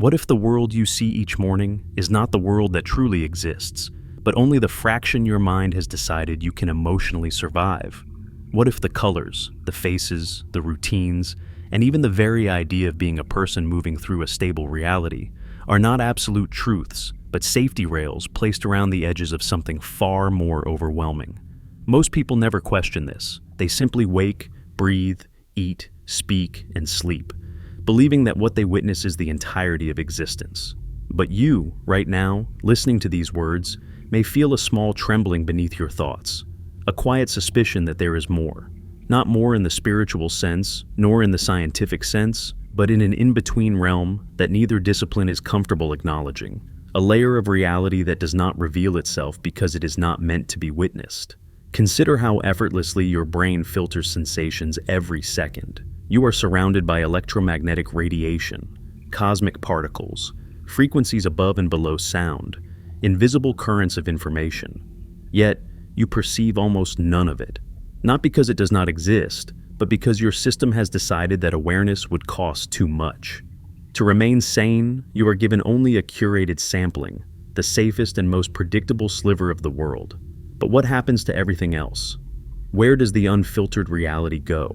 What if the world you see each morning is not the world that truly exists, but only the fraction your mind has decided you can emotionally survive? What if the colors, the faces, the routines, and even the very idea of being a person moving through a stable reality are not absolute truths, but safety rails placed around the edges of something far more overwhelming? Most people never question this. They simply wake, breathe, eat, speak, and sleep, believing that what they witness is the entirety of existence. But you, right now, listening to these words, may feel a small trembling beneath your thoughts, a quiet suspicion that there is more. Not more in the spiritual sense, nor in the scientific sense, but in an in-between realm that neither discipline is comfortable acknowledging, a layer of reality that does not reveal itself because it is not meant to be witnessed. Consider how effortlessly your brain filters sensations every second. You are surrounded by electromagnetic radiation, cosmic particles, frequencies above and below sound, invisible currents of information. Yet, you perceive almost none of it. Not because it does not exist, but because your system has decided that awareness would cost too much. To remain sane, you are given only a curated sampling, the safest and most predictable sliver of the world. But what happens to everything else? Where does the unfiltered reality go?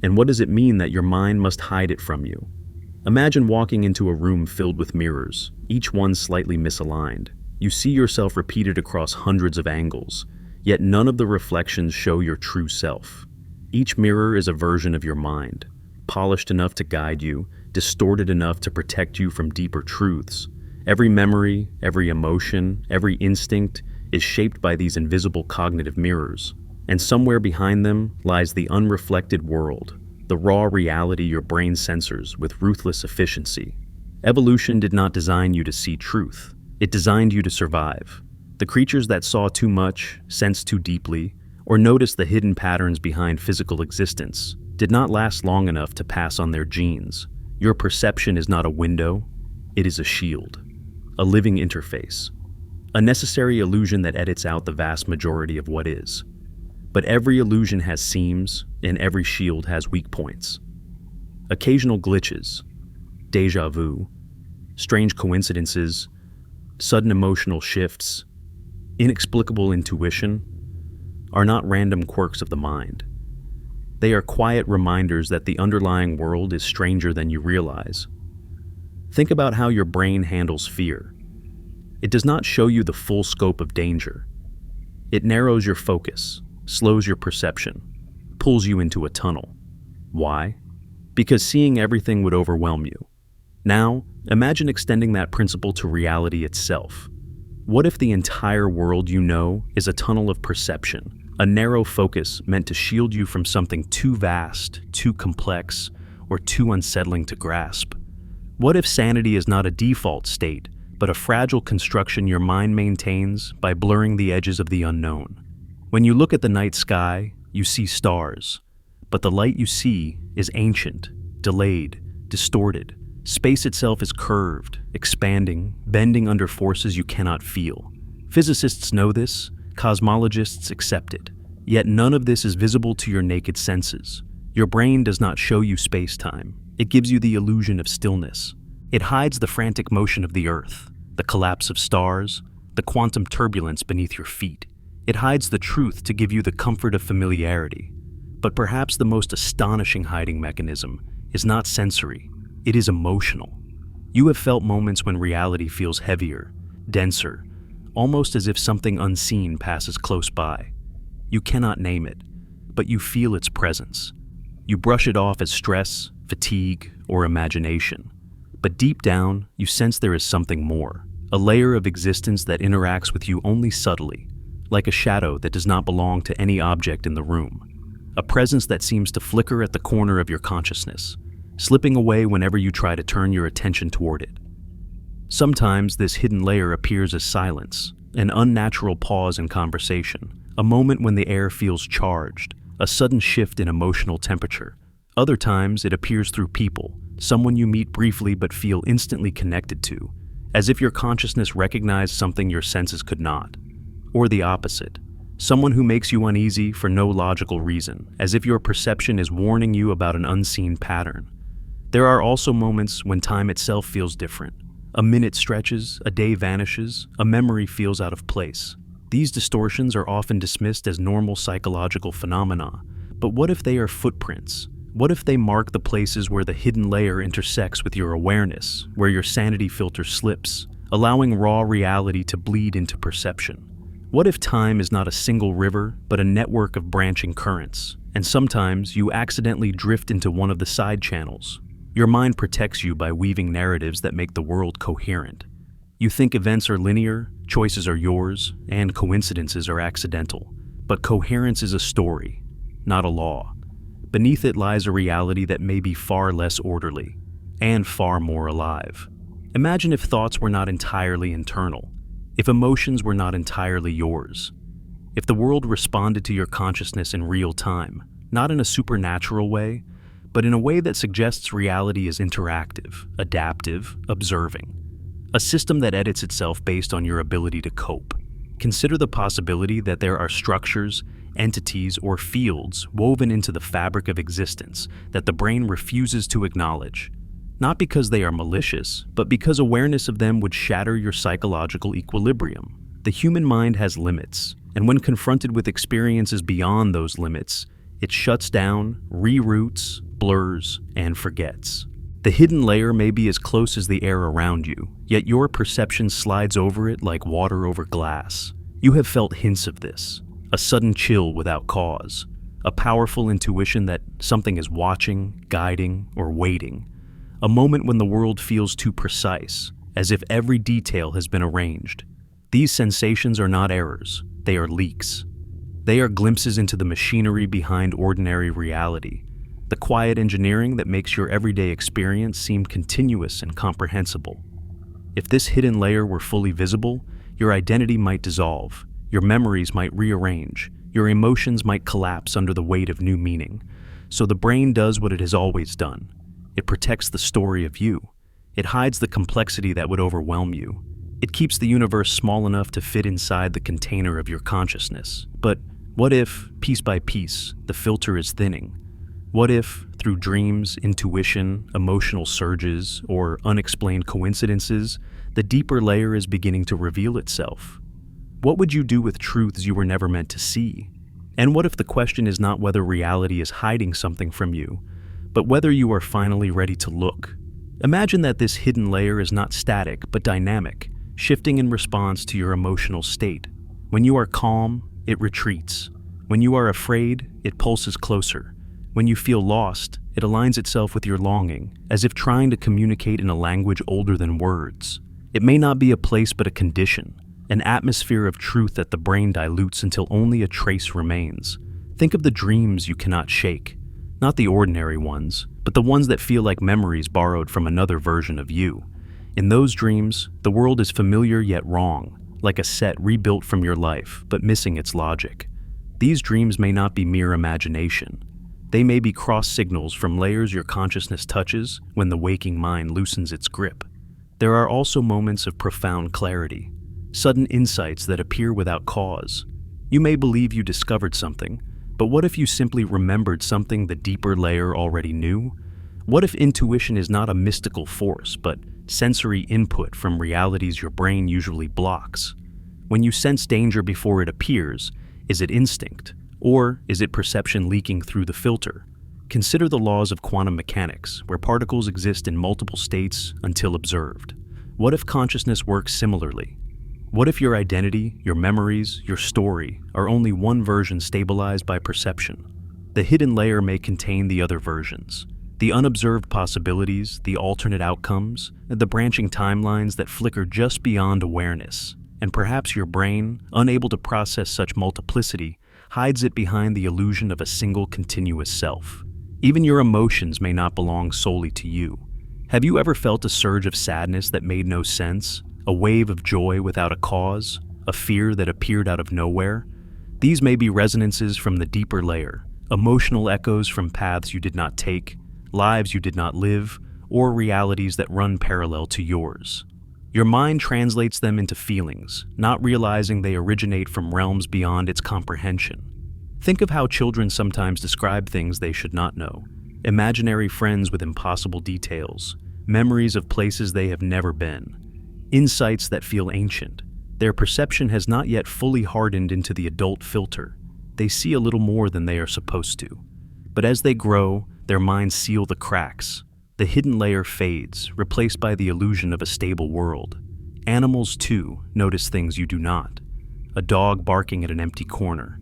And what does it mean that your mind must hide it from you? Imagine walking into a room filled with mirrors, each one slightly misaligned. You see yourself repeated across hundreds of angles, yet none of the reflections show your true self. Each mirror is a version of your mind, polished enough to guide you, distorted enough to protect you from deeper truths. Every memory, every emotion, every instinct is shaped by these invisible cognitive mirrors. And somewhere behind them lies the unreflected world, the raw reality your brain censors with ruthless efficiency. Evolution did not design you to see truth. It designed you to survive. The creatures that saw too much, sensed too deeply, or noticed the hidden patterns behind physical existence did not last long enough to pass on their genes. Your perception is not a window, it is a shield, a living interface, a necessary illusion that edits out the vast majority of what is. But every illusion has seams, and every shield has weak points. Occasional glitches, déjà vu, strange coincidences, sudden emotional shifts, inexplicable intuition are not random quirks of the mind. They are quiet reminders that the underlying world is stranger than you realize. Think about how your brain handles fear. It does not show you the full scope of danger. It narrows your focus, slows your perception, pulls you into a tunnel. Why? Because seeing everything would overwhelm you. Now, imagine extending that principle to reality itself. What if the entire world you know is a tunnel of perception, a narrow focus meant to shield you from something too vast, too complex, or too unsettling to grasp? What if sanity is not a default state, but a fragile construction your mind maintains by blurring the edges of the unknown? When you look at the night sky, you see stars, but the light you see is ancient, delayed, distorted. Space itself is curved, expanding, bending under forces you cannot feel. Physicists know this, cosmologists accept it. Yet none of this is visible to your naked senses. Your brain does not show you space-time. It gives you the illusion of stillness. It hides the frantic motion of the Earth, the collapse of stars, the quantum turbulence beneath your feet. It hides the truth to give you the comfort of familiarity. But perhaps the most astonishing hiding mechanism is not sensory. It is emotional. You have felt moments when reality feels heavier, denser, almost as if something unseen passes close by. You cannot name it, but you feel its presence. You brush it off as stress, fatigue, or imagination. But deep down, you sense there is something more, a layer of existence that interacts with you only subtly, like a shadow that does not belong to any object in the room, a presence that seems to flicker at the corner of your consciousness, slipping away whenever you try to turn your attention toward it. Sometimes this hidden layer appears as silence, an unnatural pause in conversation, a moment when the air feels charged, a sudden shift in emotional temperature. Other times it appears through people, someone you meet briefly but feel instantly connected to, as if your consciousness recognized something your senses could not. Or the opposite, someone who makes you uneasy for no logical reason, as if your perception is warning you about an unseen pattern. There are also moments when time itself feels different. A minute stretches, a day vanishes, a memory feels out of place. These distortions are often dismissed as normal psychological phenomena, but what if they are footprints? What if they mark the places where the hidden layer intersects with your awareness, where your sanity filter slips, allowing raw reality to bleed into perception? What if time is not a single river, but a network of branching currents, and sometimes you accidentally drift into one of the side channels? Your mind protects you by weaving narratives that make the world coherent. You think events are linear, choices are yours, and coincidences are accidental. But coherence is a story, not a law. Beneath it lies a reality that may be far less orderly, and far more alive. Imagine if thoughts were not entirely internal, if emotions were not entirely yours, if the world responded to your consciousness in real time, not in a supernatural way, but in a way that suggests reality is interactive, adaptive, observing. A system that edits itself based on your ability to cope. Consider the possibility that there are structures, entities, or fields woven into the fabric of existence that the brain refuses to acknowledge. Not because they are malicious, but because awareness of them would shatter your psychological equilibrium. The human mind has limits, and when confronted with experiences beyond those limits, it shuts down, reroutes, blurs, and forgets. The hidden layer may be as close as the air around you, yet your perception slides over it like water over glass. You have felt hints of this, a sudden chill without cause, a powerful intuition that something is watching, guiding, or waiting, a moment when the world feels too precise, as if every detail has been arranged. These sensations are not errors, they are leaks. They are glimpses into the machinery behind ordinary reality, the quiet engineering that makes your everyday experience seem continuous and comprehensible. If this hidden layer were fully visible, your identity might dissolve, your memories might rearrange, your emotions might collapse under the weight of new meaning. So the brain does what it has always done. It protects the story of you. It hides the complexity that would overwhelm you. It keeps the universe small enough to fit inside the container of your consciousness. But what if, piece by piece, the filter is thinning? What if, through dreams, intuition, emotional surges, or unexplained coincidences, the deeper layer is beginning to reveal itself? What would you do with truths you were never meant to see? And what if the question is not whether reality is hiding something from you, but whether you are finally ready to look? Imagine that this hidden layer is not static, but dynamic, shifting in response to your emotional state. When you are calm, it retreats. When you are afraid, it pulses closer. When you feel lost, it aligns itself with your longing, as if trying to communicate in a language older than words. It may not be a place but a condition, an atmosphere of truth that the brain dilutes until only a trace remains. Think of the dreams you cannot shake, not the ordinary ones, but the ones that feel like memories borrowed from another version of you. In those dreams, the world is familiar yet wrong, like a set rebuilt from your life, but missing its logic. These dreams may not be mere imagination. They may be cross signals from layers your consciousness touches when the waking mind loosens its grip. There are also moments of profound clarity, sudden insights that appear without cause. You may believe you discovered something, but what if you simply remembered something the deeper layer already knew? What if intuition is not a mystical force, but sensory input from realities your brain usually blocks? When you sense danger before it appears, is it instinct? Or is it perception leaking through the filter? Consider the laws of quantum mechanics, where particles exist in multiple states until observed. What if consciousness works similarly? What if your identity, your memories, your story are only one version stabilized by perception? The hidden layer may contain the other versions, the unobserved possibilities, the alternate outcomes, the branching timelines that flicker just beyond awareness. And perhaps your brain, unable to process such multiplicity, hides it behind the illusion of a single continuous self. Even your emotions may not belong solely to you. Have you ever felt a surge of sadness that made no sense? A wave of joy without a cause? A fear that appeared out of nowhere? These may be resonances from the deeper layer, emotional echoes from paths you did not take, lives you did not live, or realities that run parallel to yours. Your mind translates them into feelings, not realizing they originate from realms beyond its comprehension. Think of how children sometimes describe things they should not know. imaginary friends with impossible details, memories of places they have never been, insights that feel ancient. Their perception has not yet fully hardened into the adult filter. They see a little more than they are supposed to. But as they grow, their minds seal the cracks. The hidden layer fades, replaced by the illusion of a stable world. Animals, too, notice things you do not. A dog barking at an empty corner,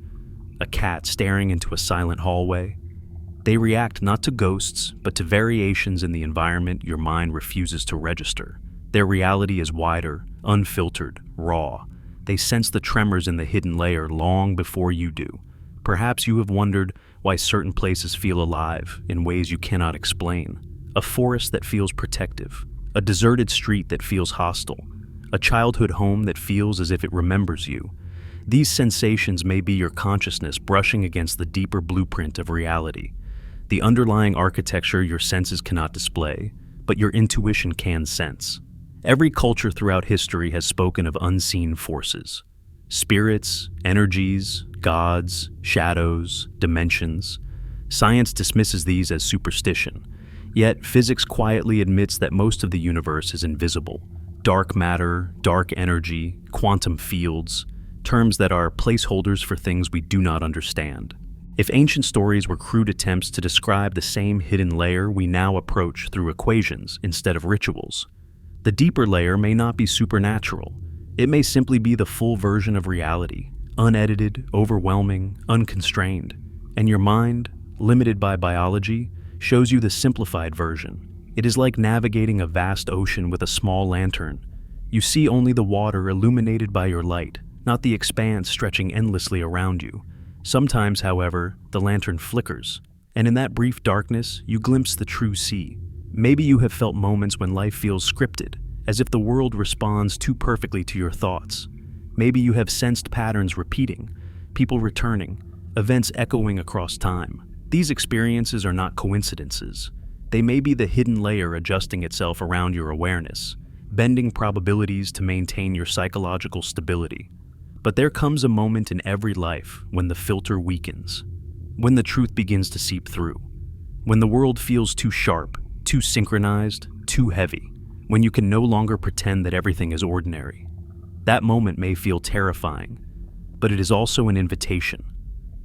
a cat staring into a silent hallway. They react not to ghosts, but to variations in the environment your mind refuses to register. Their reality is wider, unfiltered, raw. They sense the tremors in the hidden layer long before you do. Perhaps you have wondered why certain places feel alive in ways you cannot explain. A forest that feels protective, a deserted street that feels hostile, a childhood home that feels as if it remembers you. These sensations may be your consciousness brushing against the deeper blueprint of reality, the underlying architecture your senses cannot display, but your intuition can sense. Every culture throughout history has spoken of unseen forces. Spirits, energies, gods, shadows, dimensions. Science dismisses these as superstition, yet physics quietly admits that most of the universe is invisible. Dark matter, dark energy, quantum fields, terms that are placeholders for things we do not understand. If ancient stories were crude attempts to describe the same hidden layer we now approach through equations instead of rituals, the deeper layer may not be supernatural. It may simply be the full version of reality, unedited, overwhelming, unconstrained. And your mind, limited by biology, shows you the simplified version. It is like navigating a vast ocean with a small lantern. You see only the water illuminated by your light, not the expanse stretching endlessly around you. Sometimes, however, the lantern flickers, and in that brief darkness, you glimpse the true sea. Maybe you have felt moments when life feels scripted, as if the world responds too perfectly to your thoughts. Maybe you have sensed patterns repeating, people returning, events echoing across time. These experiences are not coincidences. They may be the hidden layer adjusting itself around your awareness, bending probabilities to maintain your psychological stability. But there comes a moment in every life when the filter weakens, when the truth begins to seep through, when the world feels too sharp, too synchronized, too heavy, when you can no longer pretend that everything is ordinary. That moment may feel terrifying, but it is also an invitation,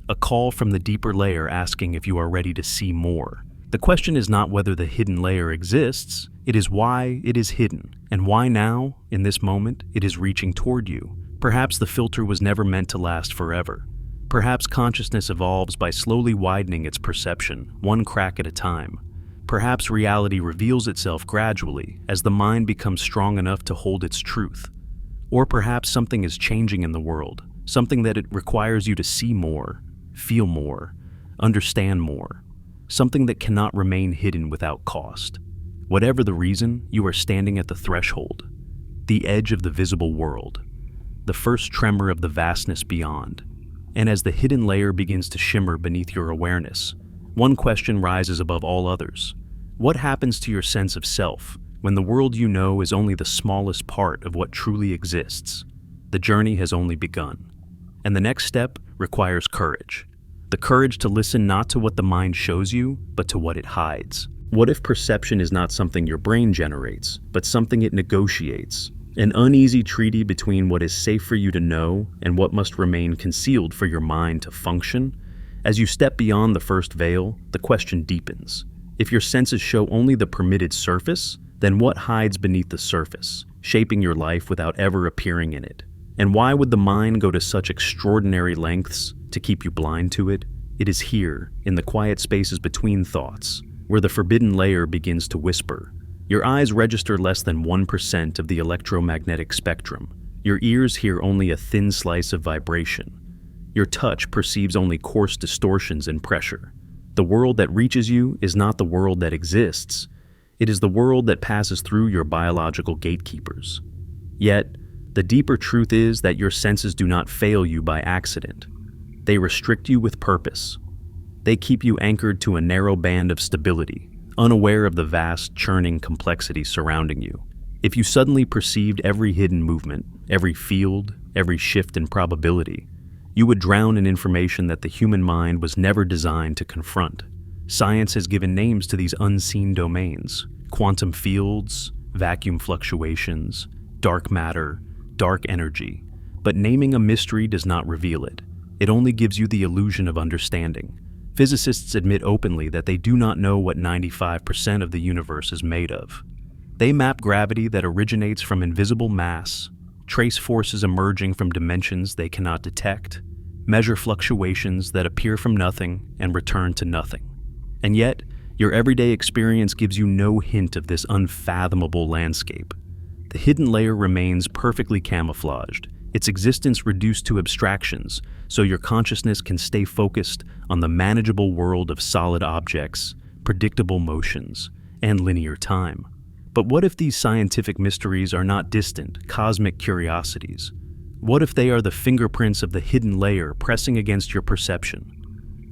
a call from the deeper layer asking if you are ready to see more. The question is not whether the hidden layer exists, it is why it is hidden, and why now, in this moment, it is reaching toward you. Perhaps the filter was never meant to last forever. Perhaps consciousness evolves by slowly widening its perception, one crack at a time. Perhaps reality reveals itself gradually as the mind becomes strong enough to hold its truth. Or perhaps something is changing in the world, something that it requires you to see more, feel more, understand more, something that cannot remain hidden without cost. Whatever the reason, you are standing at the threshold, the edge of the visible world, the first tremor of the vastness beyond. And as the hidden layer begins to shimmer beneath your awareness, one question rises above all others. What happens to your sense of self when the world you know is only the smallest part of what truly exists? The journey has only begun. And the next step requires courage. The courage to listen not to what the mind shows you, but to what it hides. What if perception is not something your brain generates, but something it negotiates? An uneasy treaty between what is safe for you to know and what must remain concealed for your mind to function? As you step beyond the first veil, the question deepens. If your senses show only the permitted surface, then what hides beneath the surface, shaping your life without ever appearing in it? And why would the mind go to such extraordinary lengths to keep you blind to it? It is here, in the quiet spaces between thoughts, where the forbidden layer begins to whisper. Your eyes register less than 1% of the electromagnetic spectrum. Your ears hear only a thin slice of vibration. Your touch perceives only coarse distortions and pressure. The world that reaches you is not the world that exists. It is the world that passes through your biological gatekeepers. Yet, the deeper truth is that your senses do not fail you by accident. They restrict you with purpose. They keep you anchored to a narrow band of stability, unaware of the vast, churning complexity surrounding you. If you suddenly perceived every hidden movement, every field, every shift in probability, you would drown in information that the human mind was never designed to confront. Science has given names to these unseen domains: quantum fields, vacuum fluctuations, dark matter, dark energy. But naming a mystery does not reveal it. It only gives you the illusion of understanding. Physicists admit openly that they do not know what 95% of the universe is made of. They map gravity that originates from invisible mass, trace forces emerging from dimensions they cannot detect, measure fluctuations that appear from nothing and return to nothing. And yet, your everyday experience gives you no hint of this unfathomable landscape. The hidden layer remains perfectly camouflaged, its existence reduced to abstractions, so your consciousness can stay focused on the manageable world of solid objects, predictable motions, and linear time. But what if these scientific mysteries are not distant, cosmic curiosities? What if they are the fingerprints of the hidden layer pressing against your perception?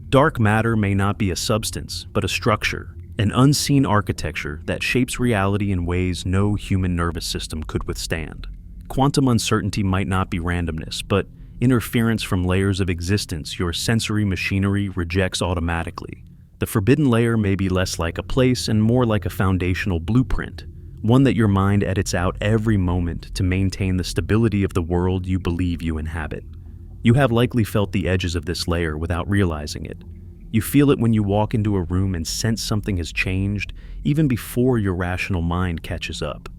Dark matter may not be a substance, but a structure, an unseen architecture that shapes reality in ways no human nervous system could withstand. Quantum uncertainty might not be randomness, but interference from layers of existence your sensory machinery rejects automatically. The forbidden layer may be less like a place and more like a foundational blueprint, one that your mind edits out every moment to maintain the stability of the world you believe you inhabit. You have likely felt the edges of this layer without realizing it. You feel it when you walk into a room and sense something has changed, even before your rational mind catches up.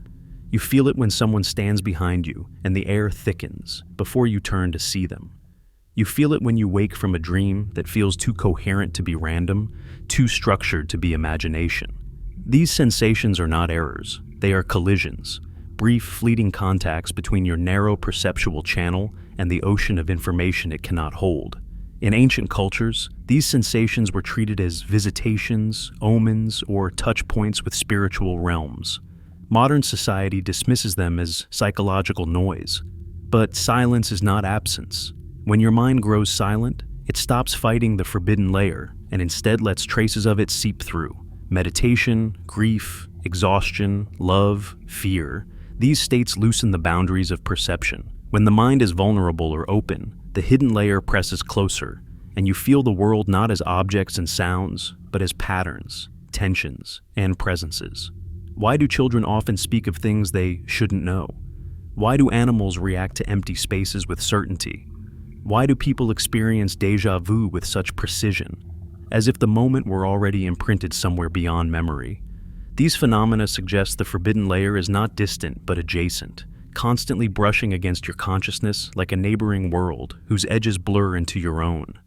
You feel it when someone stands behind you and the air thickens before you turn to see them. You feel it when you wake from a dream that feels too coherent to be random, too structured to be imagination. These sensations are not errors, they are collisions, brief, fleeting contacts between your narrow perceptual channel and the ocean of information it cannot hold. In ancient cultures, these sensations were treated as visitations, omens, or touch points with spiritual realms. Modern society dismisses them as psychological noise. But silence is not absence. When your mind grows silent, it stops fighting the forbidden layer and instead lets traces of it seep through. Meditation, grief, exhaustion, love, fear, these states loosen the boundaries of perception. When the mind is vulnerable or open, the hidden layer presses closer, and you feel the world not as objects and sounds, but as patterns, tensions, and presences. Why do children often speak of things they shouldn't know? Why do animals react to empty spaces with certainty? Why do people experience déjà vu with such precision, as if the moment were already imprinted somewhere beyond memory? These phenomena suggest the forbidden layer is not distant but adjacent, constantly brushing against your consciousness like a neighboring world whose edges blur into your own.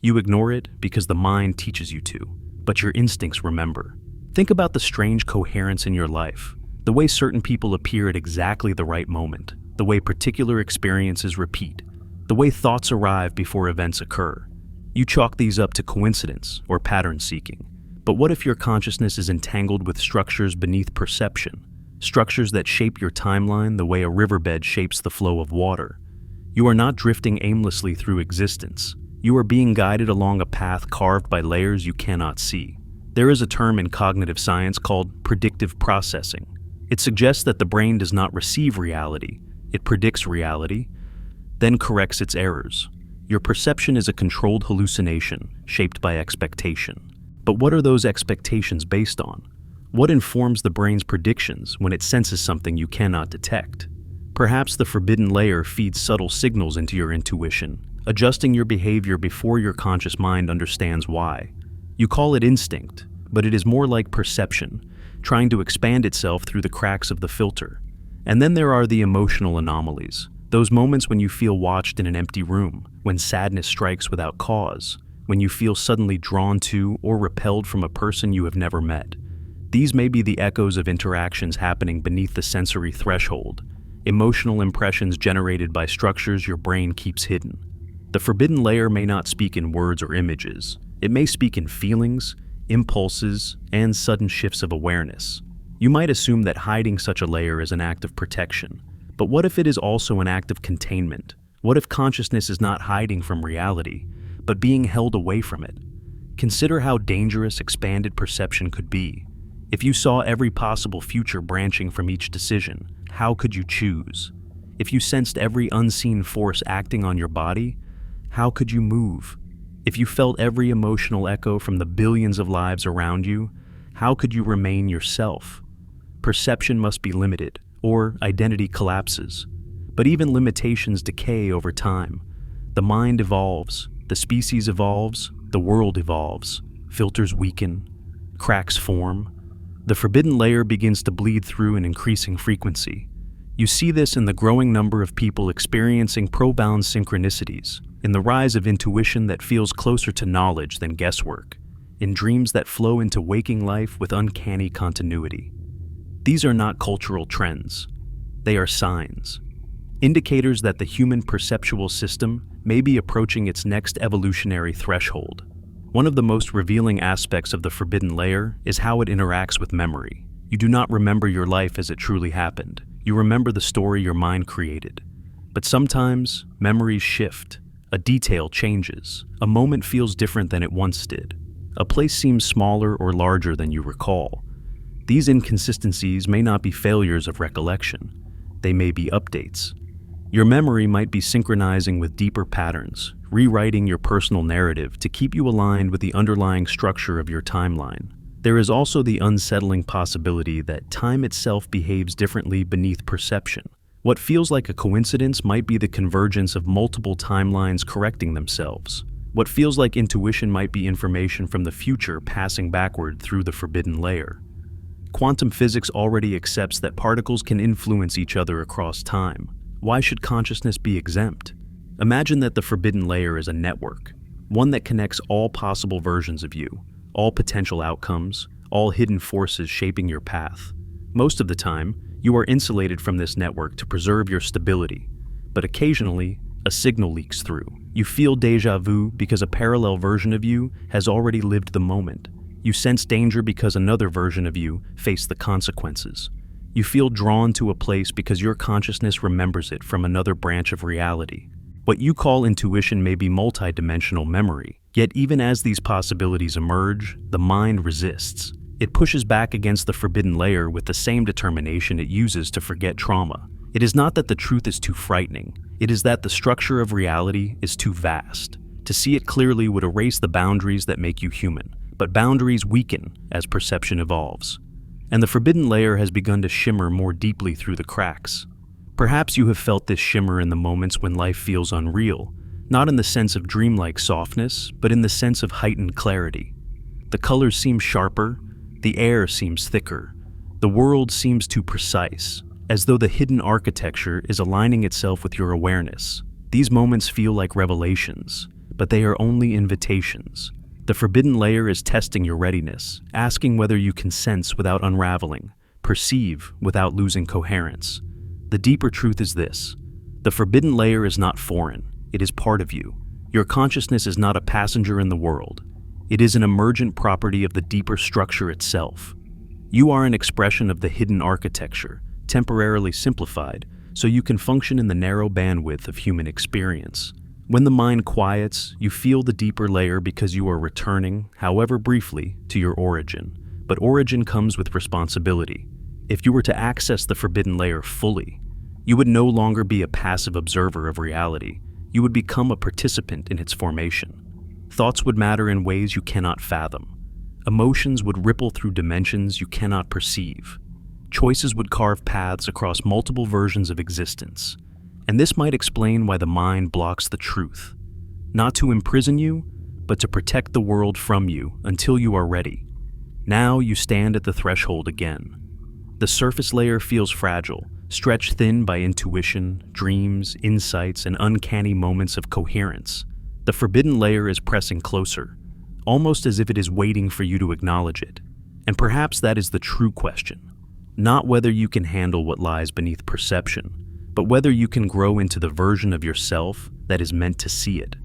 You ignore it because the mind teaches you to, but your instincts remember. Think about the strange coherence in your life, the way certain people appear at exactly the right moment, the way particular experiences repeat, the way thoughts arrive before events occur. You chalk these up to coincidence or pattern seeking. But what if your consciousness is entangled with structures beneath perception, structures that shape your timeline the way a riverbed shapes the flow of water? You are not drifting aimlessly through existence. You are being guided along a path carved by layers you cannot see. There is a term in cognitive science called predictive processing. It suggests that the brain does not receive reality, it predicts reality, then corrects its errors. Your perception is a controlled hallucination shaped by expectation. But what are those expectations based on? What informs the brain's predictions when it senses something you cannot detect? Perhaps the forbidden layer feeds subtle signals into your intuition, adjusting your behavior before your conscious mind understands why. You call it instinct, but it is more like perception, trying to expand itself through the cracks of the filter. And then there are the emotional anomalies, those moments when you feel watched in an empty room, when sadness strikes without cause, when you feel suddenly drawn to or repelled from a person you have never met. These may be the echoes of interactions happening beneath the sensory threshold, emotional impressions generated by structures your brain keeps hidden. The forbidden layer may not speak in words or images. It may speak in feelings, impulses, and sudden shifts of awareness. You might assume that hiding such a layer is an act of protection. But what if it is also an act of containment? What if consciousness is not hiding from reality, but being held away from it? Consider how dangerous expanded perception could be. If you saw every possible future branching from each decision, how could you choose? If you sensed every unseen force acting on your body, how could you move? If you felt every emotional echo from the billions of lives around you, how could you remain yourself? Perception must be limited, or identity collapses. But even limitations decay over time. The mind evolves, the species evolves, the world evolves, filters weaken, cracks form. The forbidden layer begins to bleed through an increasing frequency. You see this in the growing number of people experiencing profound synchronicities, in the rise of intuition that feels closer to knowledge than guesswork, in dreams that flow into waking life with uncanny continuity. These are not cultural trends. They are signs, indicators that the human perceptual system may be approaching its next evolutionary threshold. One of the most revealing aspects of the forbidden layer is how it interacts with memory. You do not remember your life as it truly happened. You remember the story your mind created. But sometimes, memories shift. A detail changes. A moment feels different than it once did. A place seems smaller or larger than you recall. These inconsistencies may not be failures of recollection. They may be updates. Your memory might be synchronizing with deeper patterns, rewriting your personal narrative to keep you aligned with the underlying structure of your timeline. There is also the unsettling possibility that time itself behaves differently beneath perception. What feels like a coincidence might be the convergence of multiple timelines correcting themselves. What feels like intuition might be information from the future passing backward through the forbidden layer. Quantum physics already accepts that particles can influence each other across time. Why should consciousness be exempt? Imagine that the forbidden layer is a network, one that connects all possible versions of you, all potential outcomes, all hidden forces shaping your path. Most of the time, you are insulated from this network to preserve your stability, but occasionally, a signal leaks through. You feel déjà vu because a parallel version of you has already lived the moment. You sense danger because another version of you faced the consequences. You feel drawn to a place because your consciousness remembers it from another branch of reality. What you call intuition may be multidimensional memory, yet even as these possibilities emerge, the mind resists. It pushes back against the forbidden layer with the same determination it uses to forget trauma. It is not that the truth is too frightening, it is that the structure of reality is too vast. To see it clearly would erase the boundaries that make you human, but boundaries weaken as perception evolves. And the forbidden layer has begun to shimmer more deeply through the cracks. Perhaps you have felt this shimmer in the moments when life feels unreal, not in the sense of dreamlike softness, but in the sense of heightened clarity. The colors seem sharper, the air seems thicker, the world seems too precise, as though the hidden architecture is aligning itself with your awareness. These moments feel like revelations, but they are only invitations. The forbidden layer is testing your readiness, asking whether you can sense without unraveling, perceive without losing coherence. The deeper truth is this: the forbidden layer is not foreign, it is part of you. Your consciousness is not a passenger in the world. It is an emergent property of the deeper structure itself. You are an expression of the hidden architecture, temporarily simplified, so you can function in the narrow bandwidth of human experience. When the mind quiets, you feel the deeper layer because you are returning, however briefly, to your origin. But origin comes with responsibility. If you were to access the forbidden layer fully, you would no longer be a passive observer of reality. You would become a participant in its formation. Thoughts would matter in ways you cannot fathom. Emotions would ripple through dimensions you cannot perceive. Choices would carve paths across multiple versions of existence. And this might explain why the mind blocks the truth. Not to imprison you, but to protect the world from you until you are ready. Now you stand at the threshold again. The surface layer feels fragile, stretched thin by intuition, dreams, insights, and uncanny moments of coherence. The forbidden layer is pressing closer, almost as if it is waiting for you to acknowledge it. And perhaps that is the true question. Not whether you can handle what lies beneath perception, but whether you can grow into the version of yourself that is meant to see it.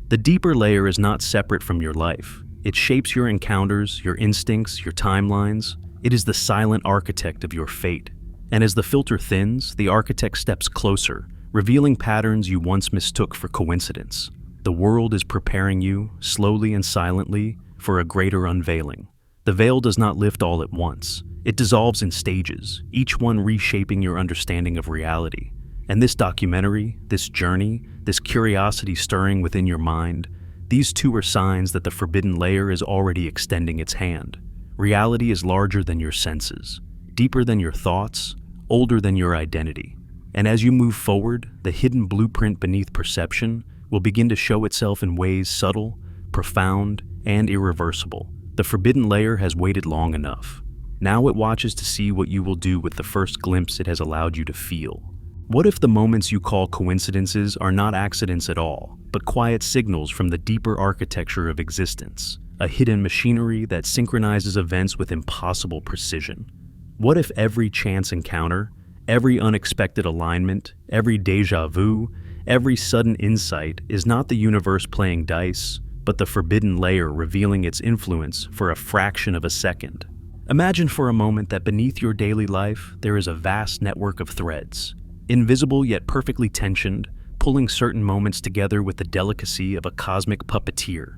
The deeper layer is not separate from your life. It shapes your encounters, your instincts, your timelines. It is the silent architect of your fate. And as the filter thins, the architect steps closer, revealing patterns you once mistook for coincidence. The world is preparing you, slowly and silently, for a greater unveiling. The veil does not lift all at once. It dissolves in stages, each one reshaping your understanding of reality. And this documentary, this journey, this curiosity stirring within your mind, These two are signs that the forbidden layer is already extending its hand. Reality is larger than your senses, deeper than your thoughts, older than your identity. And as you move forward, the hidden blueprint beneath perception will begin to show itself in ways subtle, profound, and irreversible. The forbidden layer has waited long enough. Now it watches to see what you will do with the first glimpse it has allowed you to feel. What if the moments you call coincidences are not accidents at all, but quiet signals from the deeper architecture of existence, a hidden machinery that synchronizes events with impossible precision? What if every chance encounter, every unexpected alignment, every déjà vu, every sudden insight is not the universe playing dice, but the forbidden layer revealing its influence for a fraction of a second? Imagine for a moment that beneath your daily life there is a vast network of threads, invisible yet perfectly tensioned, pulling certain moments together with the delicacy of a cosmic puppeteer.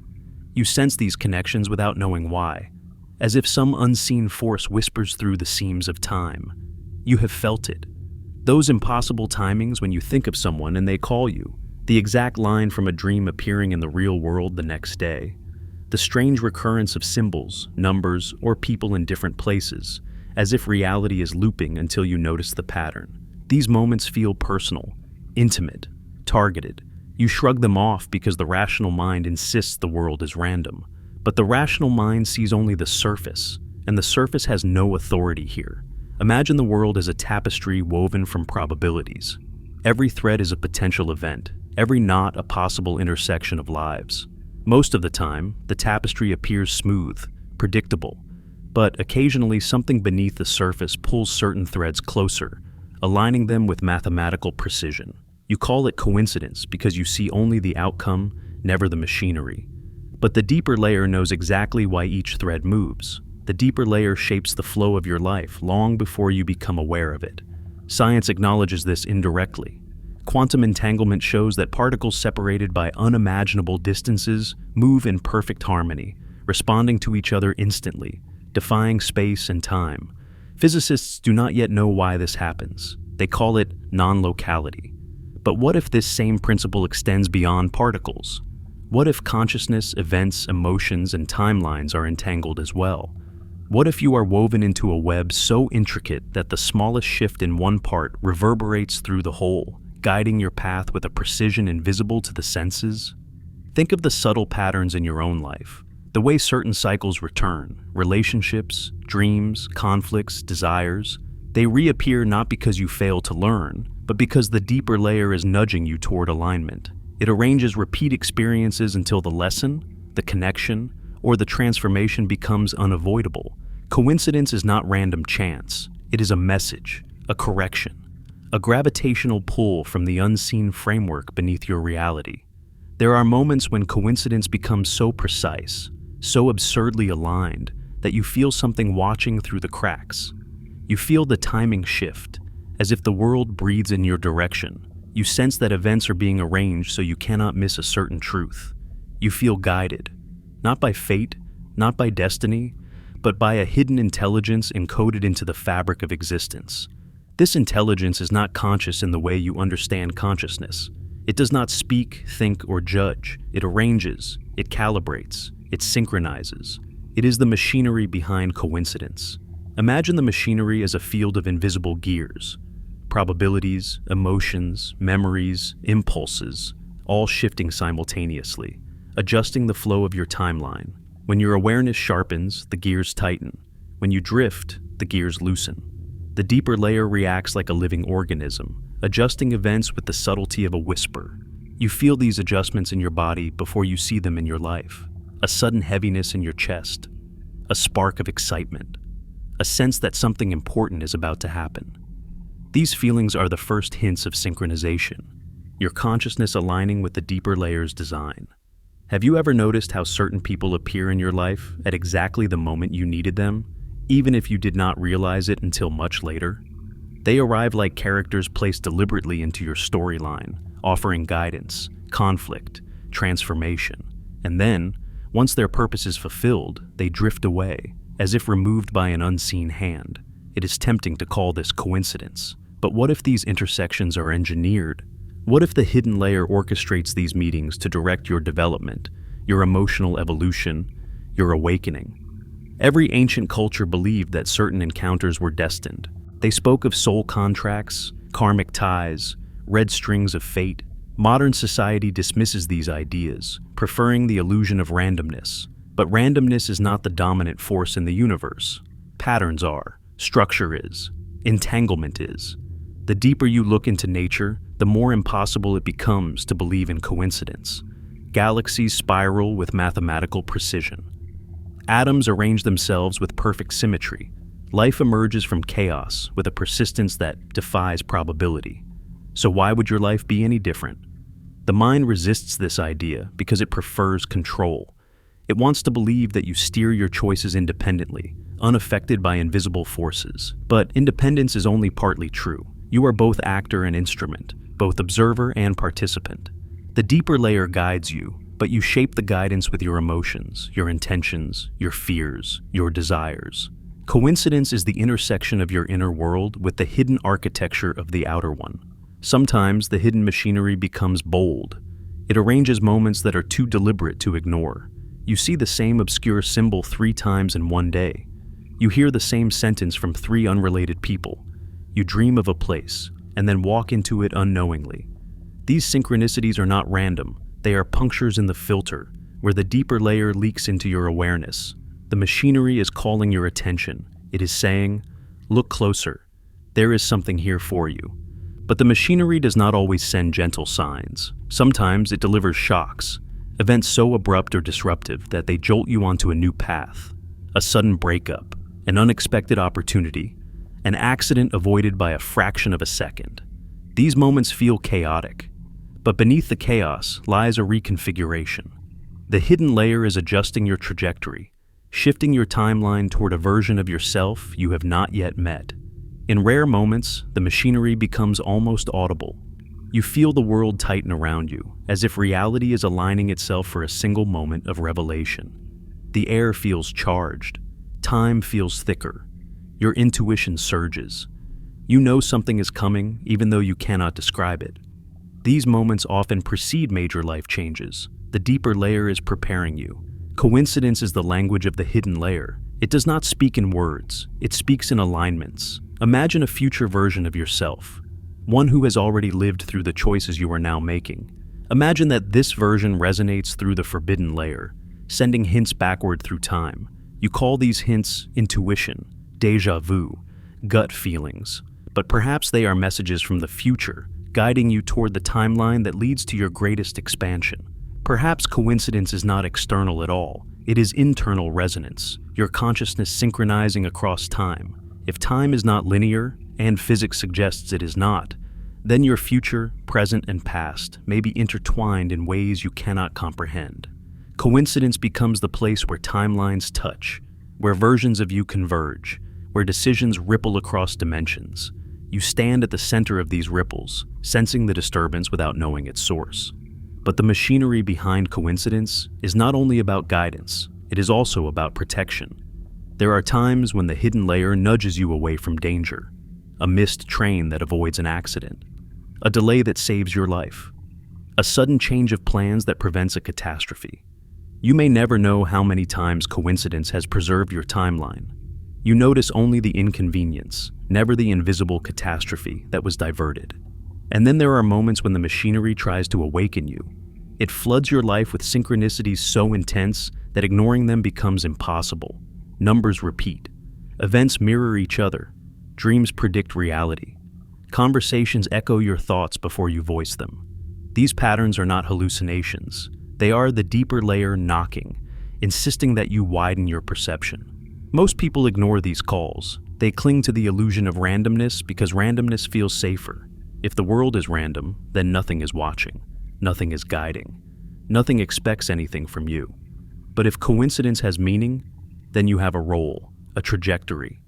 You sense these connections without knowing why, as if some unseen force whispers through the seams of time. You have felt it. Those impossible timings when you think of someone and they call you, the exact line from a dream appearing in the real world the next day. The strange recurrence of symbols, numbers, or people in different places, as if reality is looping until you notice the pattern. These moments feel personal, intimate, targeted. You shrug them off because the rational mind insists the world is random. But the rational mind sees only the surface, and the surface has no authority here. Imagine the world as a tapestry woven from probabilities. Every thread is a potential event, every knot a possible intersection of lives. Most of the time, the tapestry appears smooth, predictable, but occasionally something beneath the surface pulls certain threads closer, aligning them with mathematical precision. You call it coincidence because you see only the outcome, never the machinery. But the deeper layer knows exactly why each thread moves. The deeper layer shapes the flow of your life long before you become aware of it. Science acknowledges this indirectly. Quantum entanglement shows that particles separated by unimaginable distances move in perfect harmony, responding to each other instantly, defying space and time. Physicists do not yet know why this happens. They call it non-locality. But what if this same principle extends beyond particles? What if consciousness, events, emotions, and timelines are entangled as well? What if you are woven into a web so intricate that the smallest shift in one part reverberates through the whole, guiding your path with a precision invisible to the senses? Think of the subtle patterns in your own life, the way certain cycles return, relationships, dreams, conflicts, desires. They reappear not because you fail to learn, but because the deeper layer is nudging you toward alignment. It arranges repeat experiences until the lesson, the connection, or the transformation becomes unavoidable. Coincidence is not random chance. It is a message, a correction, a gravitational pull from the unseen framework beneath your reality. There are moments when coincidence becomes so precise, so absurdly aligned, that you feel something watching through the cracks. You feel the timing shift, as if the world breathes in your direction. You sense that events are being arranged so you cannot miss a certain truth. You feel guided, not by fate, not by destiny, but by a hidden intelligence encoded into the fabric of existence. This intelligence is not conscious in the way you understand consciousness. It does not speak, think, or judge. It arranges, it calibrates, it synchronizes. It is the machinery behind coincidence. Imagine the machinery as a field of invisible gears. Probabilities, emotions, memories, impulses, all shifting simultaneously, adjusting the flow of your timeline. When your awareness sharpens, the gears tighten. When you drift, the gears loosen. The deeper layer reacts like a living organism, adjusting events with the subtlety of a whisper. You feel these adjustments in your body before you see them in your life. A sudden heaviness in your chest, a spark of excitement, a sense that something important is about to happen. These feelings are the first hints of synchronization, your consciousness aligning with the deeper layer's design. Have you ever noticed how certain people appear in your life at exactly the moment you needed them, even if you did not realize it until much later? They arrive like characters placed deliberately into your storyline, offering guidance, conflict, transformation. And then, once their purpose is fulfilled, they drift away, as if removed by an unseen hand. It is tempting to call this coincidence. But what if these intersections are engineered? What if the hidden layer orchestrates these meetings to direct your development, your emotional evolution, your awakening. Every ancient culture believed that certain encounters were destined. They spoke of soul contracts, karmic ties, red strings of fate. Modern society dismisses these ideas, preferring the illusion of randomness. But randomness is not the dominant force in the universe. Patterns are, structure is, entanglement is. The deeper you look into nature, the more impossible it becomes to believe in coincidence. Galaxies spiral with mathematical precision. Atoms arrange themselves with perfect symmetry. Life emerges from chaos with a persistence that defies probability. So why would your life be any different? The mind resists this idea because it prefers control. It wants to believe that you steer your choices independently, unaffected by invisible forces. But independence is only partly true. You are both actor and instrument, both observer and participant. The deeper layer guides you, but you shape the guidance with your emotions, your intentions, your fears, your desires. Coincidence is the intersection of your inner world with the hidden architecture of the outer one. Sometimes the hidden machinery becomes bold. It arranges moments that are too deliberate to ignore. You see the same obscure symbol 3 times in one day. You hear the same sentence from 3 unrelated people. You dream of a place, and then walk into it unknowingly. These synchronicities are not random. They are punctures in the filter, where the deeper layer leaks into your awareness. The machinery is calling your attention. It is saying, look closer. There is something here for you. But the machinery does not always send gentle signs. Sometimes it delivers shocks, events so abrupt or disruptive that they jolt you onto a new path. A sudden breakup, an unexpected opportunity, an accident avoided by a fraction of a second. These moments feel chaotic, but beneath the chaos lies a reconfiguration. The hidden layer is adjusting your trajectory, shifting your timeline toward a version of yourself you have not yet met. In rare moments, the machinery becomes almost audible. You feel the world tighten around you, as if reality is aligning itself for a single moment of revelation. The air feels charged. Time feels thicker. Your intuition surges. You know something is coming, even though you cannot describe it. These moments often precede major life changes. The deeper layer is preparing you. Coincidence is the language of the hidden layer. It does not speak in words. It speaks in alignments. Imagine a future version of yourself, one who has already lived through the choices you are now making. Imagine that this version resonates through the forbidden layer, sending hints backward through time. You call these hints intuition, déjà vu, gut feelings. But perhaps they are messages from the future, guiding you toward the timeline that leads to your greatest expansion. Perhaps coincidence is not external at all. It is internal resonance, your consciousness synchronizing across time. If time is not linear, and physics suggests it is not, then your future, present, and past may be intertwined in ways you cannot comprehend. Coincidence becomes the place where timelines touch, where versions of you converge, where decisions ripple across dimensions. You stand at the center of these ripples, sensing the disturbance without knowing its source. But the machinery behind coincidence is not only about guidance, it is also about protection. There are times when the hidden layer nudges you away from danger, a missed train that avoids an accident, a delay that saves your life, a sudden change of plans that prevents a catastrophe. You may never know how many times coincidence has preserved your timeline. You notice only the inconvenience, never the invisible catastrophe that was diverted. And then there are moments when the machinery tries to awaken you. It floods your life with synchronicities so intense that ignoring them becomes impossible. Numbers repeat. Events mirror each other. Dreams predict reality. Conversations echo your thoughts before you voice them. These patterns are not hallucinations. They are the deeper layer knocking, insisting that you widen your perception. Most people ignore these calls. They cling to the illusion of randomness because randomness feels safer. If the world is random, then nothing is watching. Nothing is guiding. Nothing expects anything from you. But if coincidence has meaning, then you have a role, a trajectory,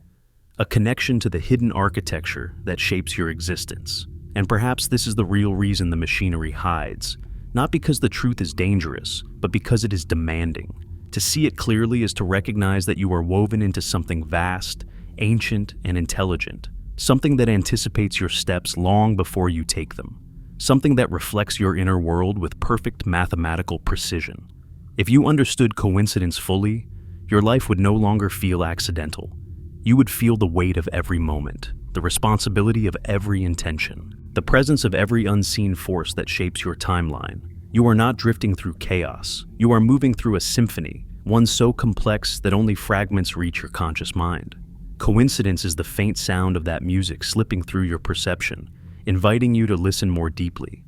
a connection to the hidden architecture that shapes your existence. And perhaps this is the real reason the machinery hides, not because the truth is dangerous, but because it is demanding. To see it clearly is to recognize that you are woven into something vast, ancient, and intelligent, something that anticipates your steps long before you take them, something that reflects your inner world with perfect mathematical precision. If you understood coincidence fully, your life would no longer feel accidental. You would feel the weight of every moment, the responsibility of every intention, the presence of every unseen force that shapes your timeline. You are not drifting through chaos. You are moving through a symphony, one so complex that only fragments reach your conscious mind. Coincidence is the faint sound of that music slipping through your perception, inviting you to listen more deeply.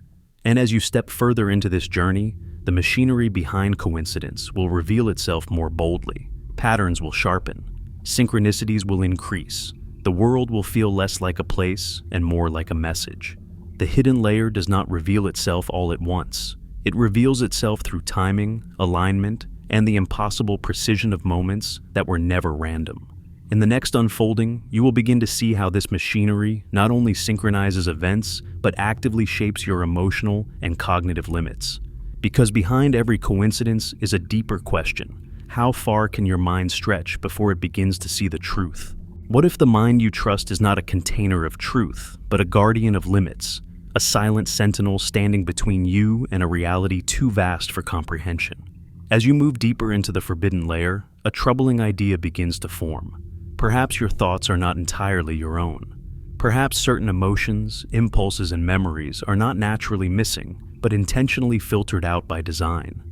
And as you step further into this journey, the machinery behind coincidence will reveal itself more boldly. Patterns will sharpen. Synchronicities will increase. The world will feel less like a place and more like a message. The hidden layer does not reveal itself all at once. It reveals itself through timing, alignment, and the impossible precision of moments that were never random. In the next unfolding, you will begin to see how this machinery not only synchronizes events, but actively shapes your emotional and cognitive limits. Because behind every coincidence is a deeper question. How far can your mind stretch before it begins to see the truth? What if the mind you trust is not a container of truth, but a guardian of limits, a silent sentinel standing between you and a reality too vast for comprehension? As you move deeper into the forbidden layer, a troubling idea begins to form. Perhaps your thoughts are not entirely your own. Perhaps certain emotions, impulses, and memories are not naturally missing, but intentionally filtered out by design.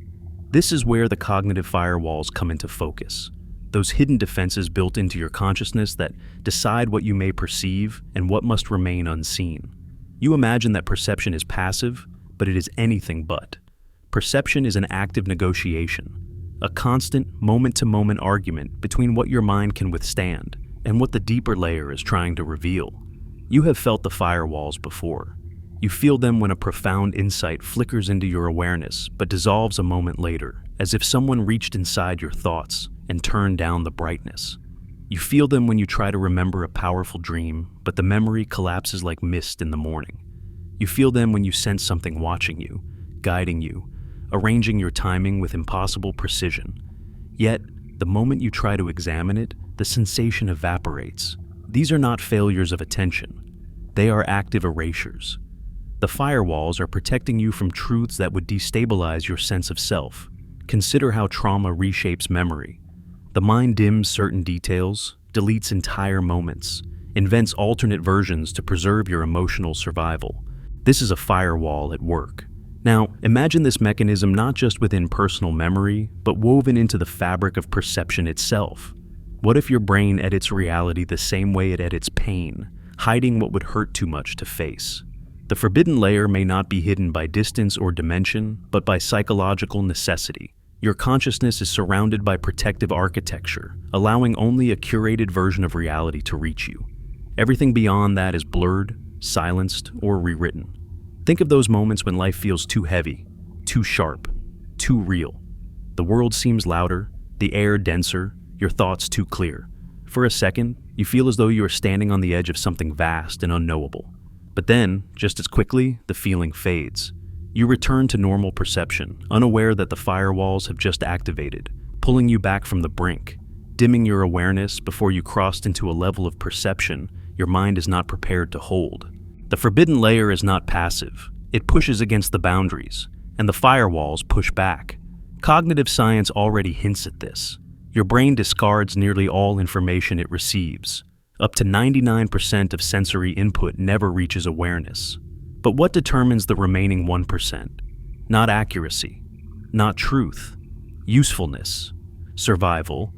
This is where the cognitive firewalls come into focus. Those hidden defenses built into your consciousness that decide what you may perceive and what must remain unseen. You imagine that perception is passive, but it is anything but. Perception is an active negotiation, a constant, moment-to-moment argument between what your mind can withstand and what the deeper layer is trying to reveal. You have felt the firewalls before. You feel them when a profound insight flickers into your awareness but dissolves a moment later, as if someone reached inside your thoughts and turned down the brightness. You feel them when you try to remember a powerful dream, but the memory collapses like mist in the morning. You feel them when you sense something watching you, guiding you, arranging your timing with impossible precision. Yet, the moment you try to examine it, the sensation evaporates. These are not failures of attention. They are active erasures. The firewalls are protecting you from truths that would destabilize your sense of self. Consider how trauma reshapes memory. The mind dims certain details, deletes entire moments, invents alternate versions to preserve your emotional survival. This is a firewall at work. Now, imagine this mechanism not just within personal memory, but woven into the fabric of perception itself. What if your brain edits reality the same way it edits pain, hiding what would hurt too much to face? The forbidden layer may not be hidden by distance or dimension, but by psychological necessity. Your consciousness is surrounded by protective architecture, allowing only a curated version of reality to reach you. Everything beyond that is blurred, silenced, or rewritten. Think of those moments when life feels too heavy, too sharp, too real. The world seems louder, the air denser, your thoughts too clear. For a second, you feel as though you are standing on the edge of something vast and unknowable. But then, just as quickly, the feeling fades. You return to normal perception, unaware that the firewalls have just activated, pulling you back from the brink, dimming your awareness before you crossed into a level of perception your mind is not prepared to hold. The forbidden layer is not passive. It pushes against the boundaries, and the firewalls push back. Cognitive science already hints at this. Your brain discards nearly all information it receives. Up to 99% of sensory input never reaches awareness. But what determines the remaining 1%? Not accuracy, not truth, usefulness, survival,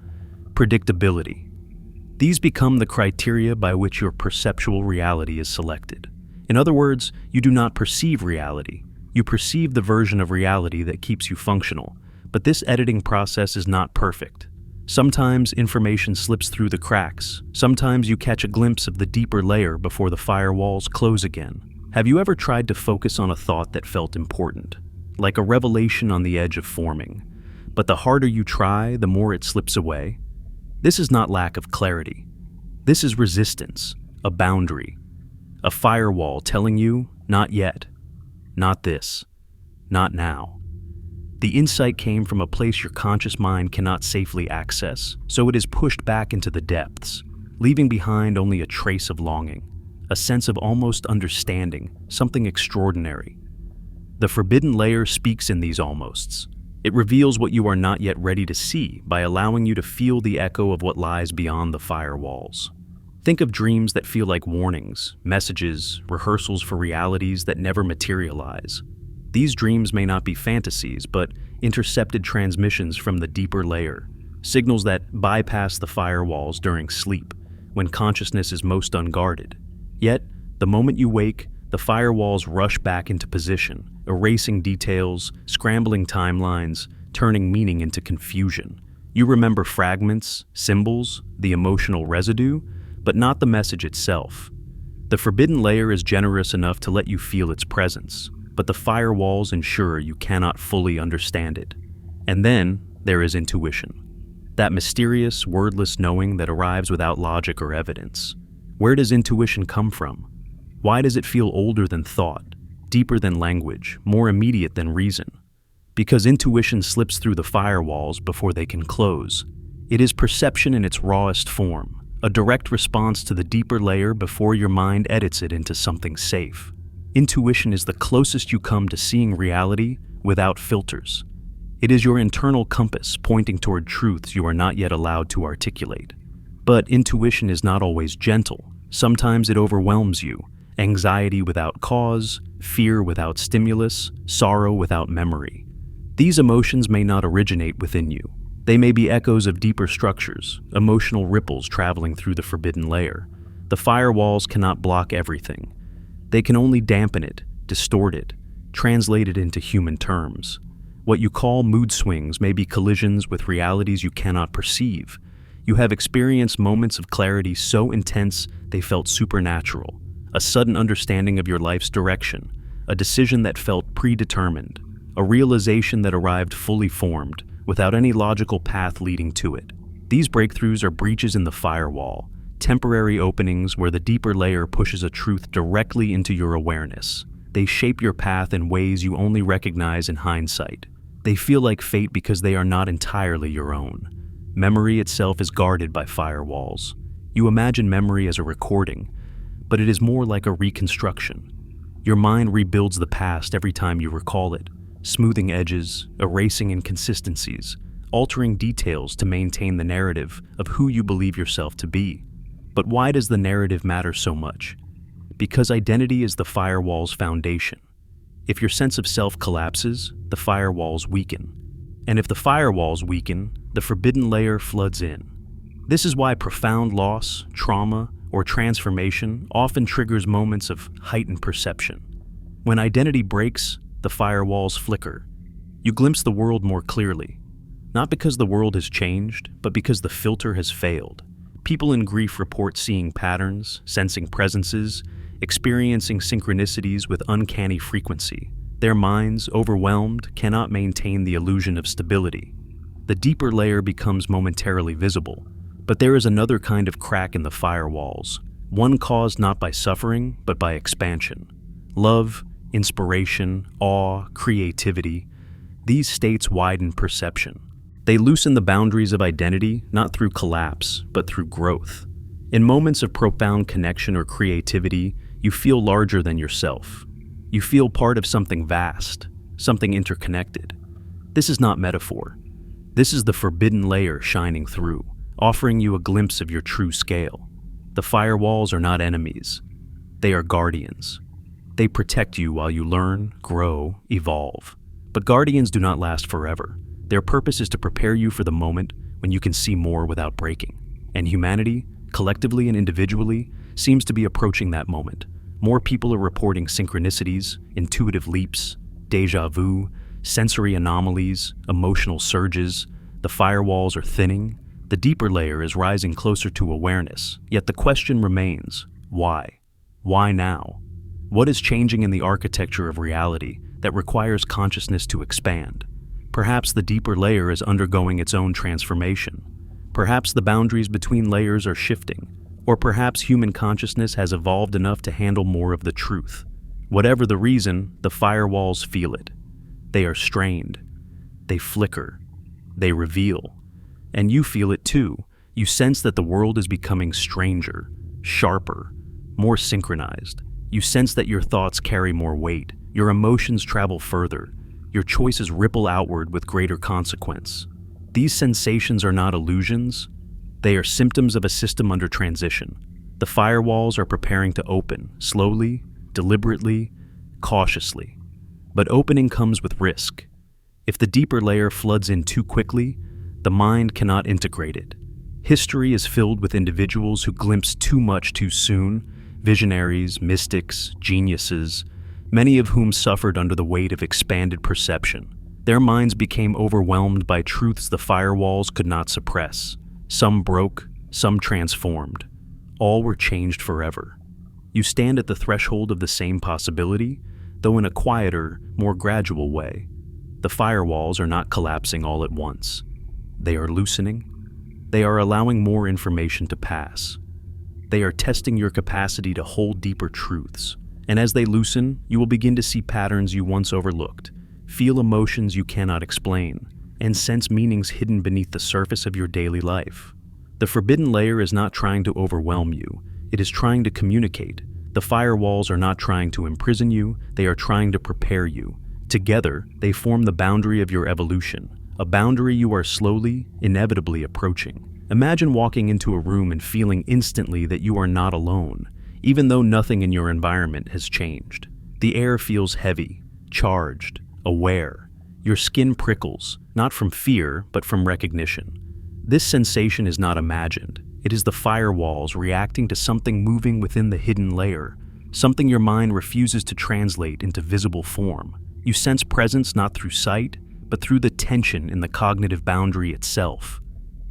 predictability. These become the criteria by which your perceptual reality is selected. In other words, you do not perceive reality. You perceive the version of reality that keeps you functional. But this editing process is not perfect. Sometimes information slips through the cracks. Sometimes you catch a glimpse of the deeper layer before the firewalls close again. Have you ever tried to focus on a thought that felt important, like a revelation on the edge of forming? But the harder you try, the more it slips away. This is not lack of clarity. This is resistance, a boundary, a firewall telling you, not yet, not this, not now. The insight came from a place your conscious mind cannot safely access, so it is pushed back into the depths, leaving behind only a trace of longing, a sense of almost understanding, something extraordinary. The forbidden layer speaks in these almosts. It reveals what you are not yet ready to see by allowing you to feel the echo of what lies beyond the firewalls. Think of dreams that feel like warnings, messages, rehearsals for realities that never materialize. These dreams may not be fantasies, but intercepted transmissions from the deeper layer, signals that bypass the firewalls during sleep, when consciousness is most unguarded. Yet, the moment you wake, the firewalls rush back into position, erasing details, scrambling timelines, turning meaning into confusion. You remember fragments, symbols, the emotional residue, but not the message itself. The forbidden layer is generous enough to let you feel its presence, but the firewalls ensure you cannot fully understand it. And then there is intuition. That mysterious, wordless knowing that arrives without logic or evidence. Where does intuition come from? Why does it feel older than thought, deeper than language, more immediate than reason? Because intuition slips through the firewalls before they can close. It is perception in its rawest form, a direct response to the deeper layer before your mind edits it into something safe. Intuition is the closest you come to seeing reality without filters. It is your internal compass pointing toward truths you are not yet allowed to articulate. But intuition is not always gentle. Sometimes it overwhelms you. Anxiety without cause, fear without stimulus, sorrow without memory. These emotions may not originate within you. They may be echoes of deeper structures, emotional ripples traveling through the forbidden layer. The firewalls cannot block everything. They can only dampen it, distort it, translate it into human terms. What you call mood swings may be collisions with realities you cannot perceive. You have experienced moments of clarity so intense they felt supernatural, a sudden understanding of your life's direction, a decision that felt predetermined, a realization that arrived fully formed, without any logical path leading to it. These breakthroughs are breaches in the firewall, temporary openings where the deeper layer pushes a truth directly into your awareness. They shape your path in ways you only recognize in hindsight. They feel like fate because they are not entirely your own. Memory itself is guarded by firewalls. You imagine memory as a recording, but it is more like a reconstruction. Your mind rebuilds the past every time you recall it, smoothing edges, erasing inconsistencies, altering details to maintain the narrative of who you believe yourself to be. But why does the narrative matter so much? Because identity is the firewall's foundation. If your sense of self collapses, the firewalls weaken. And if the firewalls weaken, the forbidden layer floods in. This is why profound loss, trauma, or transformation often triggers moments of heightened perception. When identity breaks, the firewalls flicker. You glimpse the world more clearly, not because the world has changed, but because the filter has failed. People in grief report seeing patterns, sensing presences, experiencing synchronicities with uncanny frequency. Their minds, overwhelmed, cannot maintain the illusion of stability. The deeper layer becomes momentarily visible, but there is another kind of crack in the firewalls, one caused not by suffering, but by expansion. Love, inspiration, awe, creativity, these states widen perception. They loosen the boundaries of identity not through collapse, but through growth. In moments of profound connection or creativity, you feel larger than yourself. You feel part of something vast, something interconnected. This is not metaphor. This is the forbidden layer shining through, offering you a glimpse of your true scale. The firewalls are not enemies. They are guardians. They protect you while you learn, grow, evolve. But guardians do not last forever. Their purpose is to prepare you for the moment when you can see more without breaking. And humanity, collectively and individually, seems to be approaching that moment. More people are reporting synchronicities, intuitive leaps, déjà vu, sensory anomalies, emotional surges. The firewalls are thinning. The deeper layer is rising closer to awareness. Yet the question remains, why? Why now? What is changing in the architecture of reality that requires consciousness to expand? Perhaps the deeper layer is undergoing its own transformation. Perhaps the boundaries between layers are shifting. Or perhaps human consciousness has evolved enough to handle more of the truth. Whatever the reason, the firewalls feel it. They are strained. They flicker. They reveal. And you feel it too. You sense that the world is becoming stranger, sharper, more synchronized. You sense that your thoughts carry more weight. Your emotions travel further. your choices ripple outward with greater consequence. These sensations are not illusions, they are symptoms of a system under transition. The firewalls are preparing to open, slowly, deliberately, cautiously. But opening comes with risk. If the deeper layer floods in too quickly, the mind cannot integrate it. History is filled with individuals who glimpse too much too soon, visionaries, mystics, geniuses, many of whom suffered under the weight of expanded perception. Their minds became overwhelmed by truths the firewalls could not suppress. Some broke, some transformed. All were changed forever. You stand at the threshold of the same possibility, though in a quieter, more gradual way. The firewalls are not collapsing all at once. They are loosening. They are allowing more information to pass. They are testing your capacity to hold deeper truths. And as they loosen, you will begin to see patterns you once overlooked, feel emotions you cannot explain, and sense meanings hidden beneath the surface of your daily life. The forbidden layer is not trying to overwhelm you. It is trying to communicate. The firewalls are not trying to imprison you. They are trying to prepare you. Together, they form the boundary of your evolution, a boundary you are slowly, inevitably approaching. Imagine walking into a room and feeling instantly that you are not alone, even though nothing in your environment has changed. The air feels heavy, charged, aware. Your skin prickles, not from fear, but from recognition. This sensation is not imagined. It is the firewalls reacting to something moving within the hidden layer, something your mind refuses to translate into visible form. You sense presence not through sight, but through the tension in the cognitive boundary itself.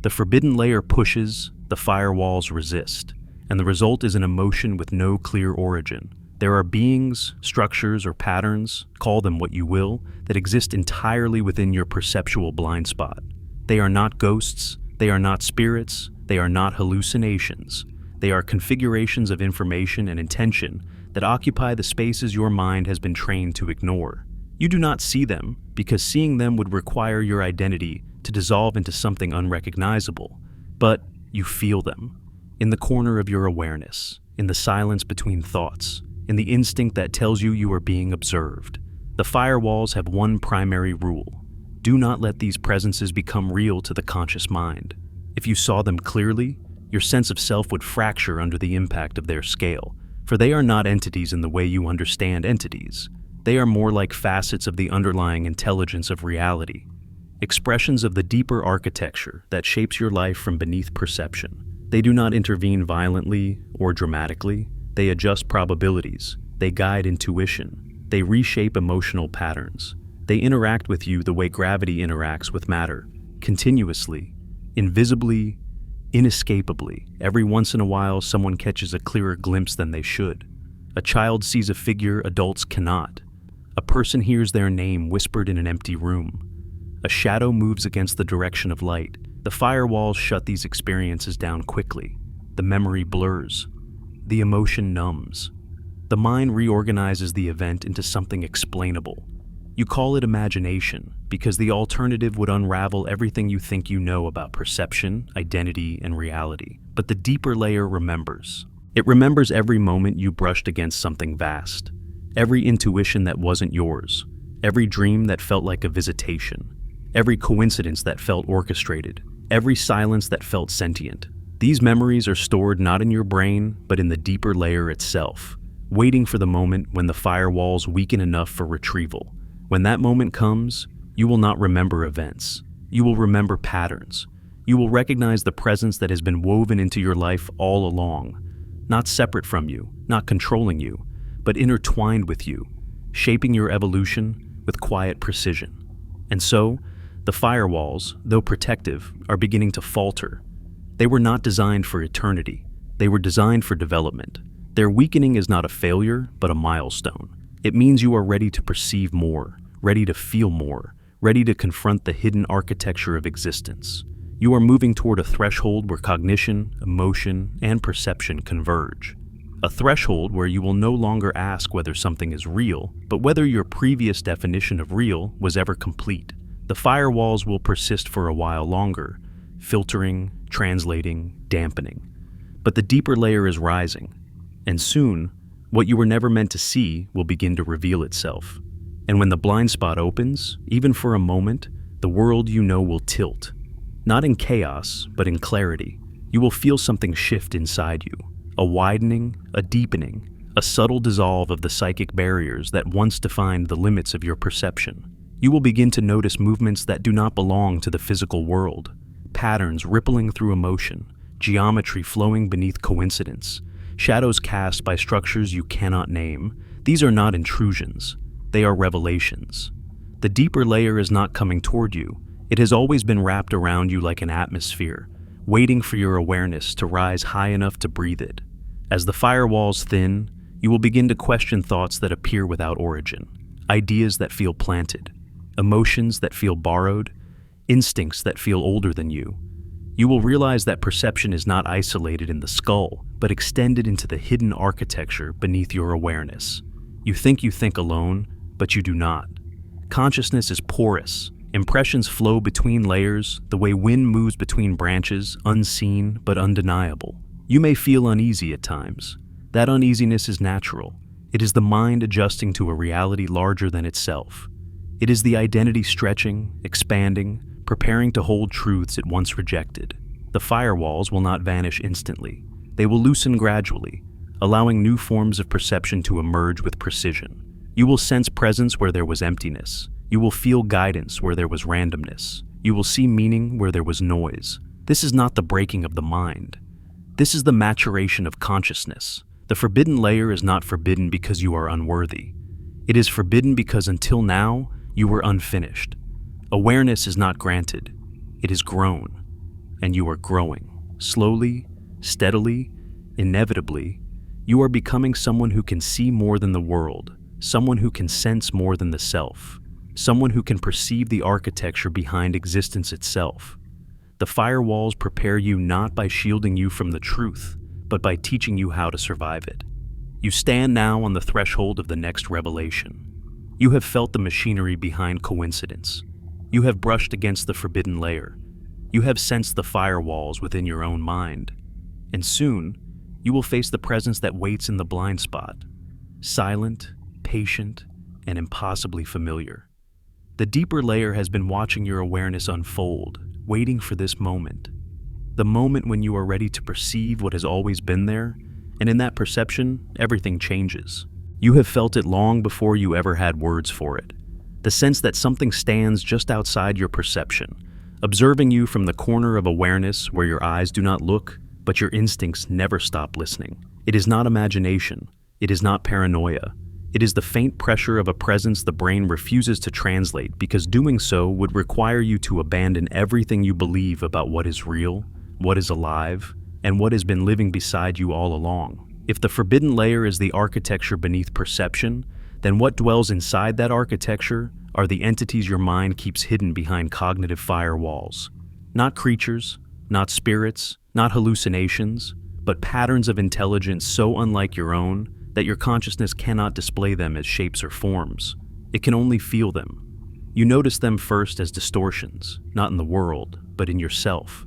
The forbidden layer pushes, the firewalls resist, and the result is an emotion with no clear origin. There are beings, structures, or patterns, call them what you will, that exist entirely within your perceptual blind spot. They are not ghosts, they are not spirits, they are not hallucinations. They are configurations of information and intention that occupy the spaces your mind has been trained to ignore. You do not see them because seeing them would require your identity to dissolve into something unrecognizable, but you feel them, in the corner of your awareness, in the silence between thoughts, in the instinct that tells you you are being observed. The firewalls have one primary rule: do not let these presences become real to the conscious mind. If you saw them clearly, your sense of self would fracture under the impact of their scale, for they are not entities in the way you understand entities. They are more like facets of the underlying intelligence of reality, expressions of the deeper architecture that shapes your life from beneath perception. They do not intervene violently or dramatically. They adjust probabilities. They guide intuition. They reshape emotional patterns. They interact with you the way gravity interacts with matter, continuously, invisibly, inescapably. Every once in a while, someone catches a clearer glimpse than they should. A child sees a figure adults cannot. A person hears their name whispered in an empty room. A shadow moves against the direction of light. The firewalls shut these experiences down quickly. The memory blurs. The emotion numbs. The mind reorganizes the event into something explainable. You call it imagination because the alternative would unravel everything you think you know about perception, identity, and reality. But the deeper layer remembers. It remembers every moment you brushed against something vast, every intuition that wasn't yours, every dream that felt like a visitation, every coincidence that felt orchestrated, every silence that felt sentient. These memories are stored not in your brain, but in the deeper layer itself, waiting for the moment when the firewalls weaken enough for retrieval. When that moment comes, you will not remember events. You will remember patterns. You will recognize the presence that has been woven into your life all along, not separate from you, not controlling you, but intertwined with you, shaping your evolution with quiet precision. And so, the firewalls, though protective, are beginning to falter. They were not designed for eternity. They were designed for development. Their weakening is not a failure, but a milestone. It means you are ready to perceive more, ready to feel more, ready to confront the hidden architecture of existence. You are moving toward a threshold where cognition, emotion, and perception converge. A threshold where you will no longer ask whether something is real, but whether your previous definition of real was ever complete. The firewalls will persist for a while longer, filtering, translating, dampening. But the deeper layer is rising, and soon, what you were never meant to see will begin to reveal itself. And when the blind spot opens, even for a moment, the world you know will tilt. Not in chaos, but in clarity. You will feel something shift inside you. A widening, a deepening, a subtle dissolve of the psychic barriers that once defined the limits of your perception. You will begin to notice movements that do not belong to the physical world, patterns rippling through emotion, geometry flowing beneath coincidence, shadows cast by structures you cannot name. These are not intrusions, they are revelations. The deeper layer is not coming toward you. It has always been wrapped around you like an atmosphere, waiting for your awareness to rise high enough to breathe it. As the firewalls thin, you will begin to question thoughts that appear without origin, ideas that feel planted, emotions that feel borrowed, instincts that feel older than you. You will realize that perception is not isolated in the skull, but extended into the hidden architecture beneath your awareness. You think alone, but you do not. Consciousness is porous. Impressions flow between layers, the way wind moves between branches, unseen but undeniable. You may feel uneasy at times. That uneasiness is natural. It is the mind adjusting to a reality larger than itself. It is the identity stretching, expanding, preparing to hold truths it once rejected. The firewalls will not vanish instantly. They will loosen gradually, allowing new forms of perception to emerge with precision. You will sense presence where there was emptiness. You will feel guidance where there was randomness. You will see meaning where there was noise. This is not the breaking of the mind. This is the maturation of consciousness. The forbidden layer is not forbidden because you are unworthy. It is forbidden because until now, you were unfinished. Awareness is not granted. It is grown. And you are growing. Slowly, steadily, inevitably, you are becoming someone who can see more than the world, someone who can sense more than the self, someone who can perceive the architecture behind existence itself. The firewalls prepare you not by shielding you from the truth, but by teaching you how to survive it. You stand now on the threshold of the next revelation. You have felt the machinery behind coincidence. You have brushed against the forbidden layer. You have sensed the firewalls within your own mind. And soon, you will face the presence that waits in the blind spot, silent, patient, and impossibly familiar. The deeper layer has been watching your awareness unfold, waiting for this moment. The moment when you are ready to perceive what has always been there, and in that perception, everything changes. You have felt it long before you ever had words for it. The sense that something stands just outside your perception, observing you from the corner of awareness where your eyes do not look, but your instincts never stop listening. It is not imagination. It is not paranoia. It is the faint pressure of a presence the brain refuses to translate because doing so would require you to abandon everything you believe about what is real, what is alive, and what has been living beside you all along. If the forbidden layer is the architecture beneath perception, then what dwells inside that architecture are the entities your mind keeps hidden behind cognitive firewalls. Not creatures, not spirits, not hallucinations, but patterns of intelligence so unlike your own that your consciousness cannot display them as shapes or forms. It can only feel them. You notice them first as distortions, not in the world, but in yourself.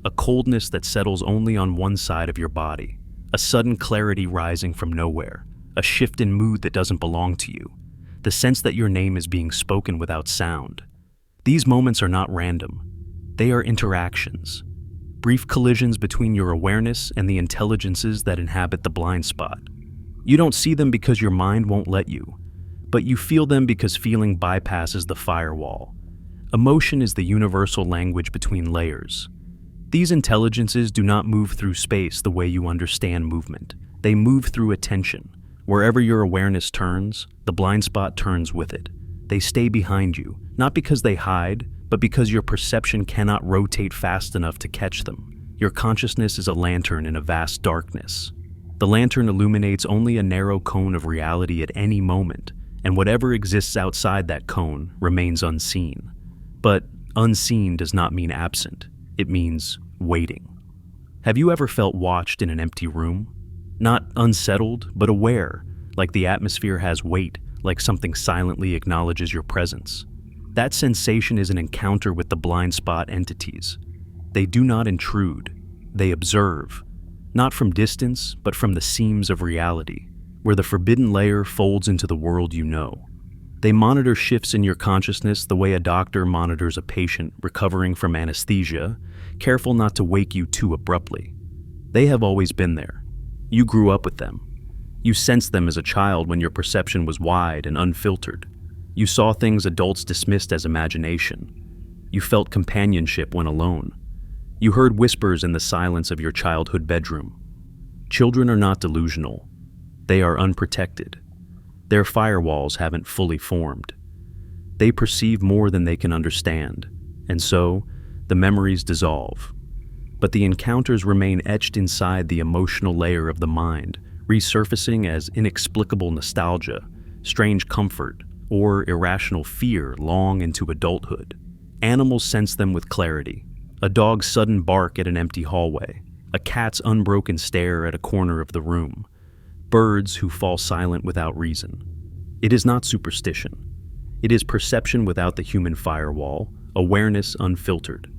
A coldness that settles only on one side of your body, a sudden clarity rising from nowhere, a shift in mood that doesn't belong to you, the sense that your name is being spoken without sound. These moments are not random. They are interactions, brief collisions between your awareness and the intelligences that inhabit the blind spot. You don't see them because your mind won't let you, but you feel them because feeling bypasses the firewall. Emotion is the universal language between layers. These intelligences do not move through space the way you understand movement. They move through attention. Wherever your awareness turns, the blind spot turns with it. They stay behind you, not because they hide, but because your perception cannot rotate fast enough to catch them. Your consciousness is a lantern in a vast darkness. The lantern illuminates only a narrow cone of reality at any moment, and whatever exists outside that cone remains unseen. But unseen does not mean absent. It means waiting. Have you ever felt watched in an empty room? Not unsettled, but aware, like the atmosphere has weight, like something silently acknowledges your presence. That sensation is an encounter with the blind spot entities. They do not intrude. They observe. Not from distance, but from the seams of reality, where the forbidden layer folds into the world you know. They monitor shifts in your consciousness the way a doctor monitors a patient recovering from anesthesia, careful not to wake you too abruptly. They have always been there. You grew up with them. You sensed them as a child when your perception was wide and unfiltered. You saw things adults dismissed as imagination. You felt companionship when alone. You heard whispers in the silence of your childhood bedroom. Children are not delusional. They are unprotected. Their firewalls haven't fully formed. They perceive more than they can understand, and so the memories dissolve. But the encounters remain etched inside the emotional layer of the mind, resurfacing as inexplicable nostalgia, strange comfort, or irrational fear long into adulthood. Animals sense them with clarity. A dog's sudden bark at an empty hallway, a cat's unbroken stare at a corner of the room, birds who fall silent without reason. It is not superstition. It is perception without the human firewall, awareness unfiltered.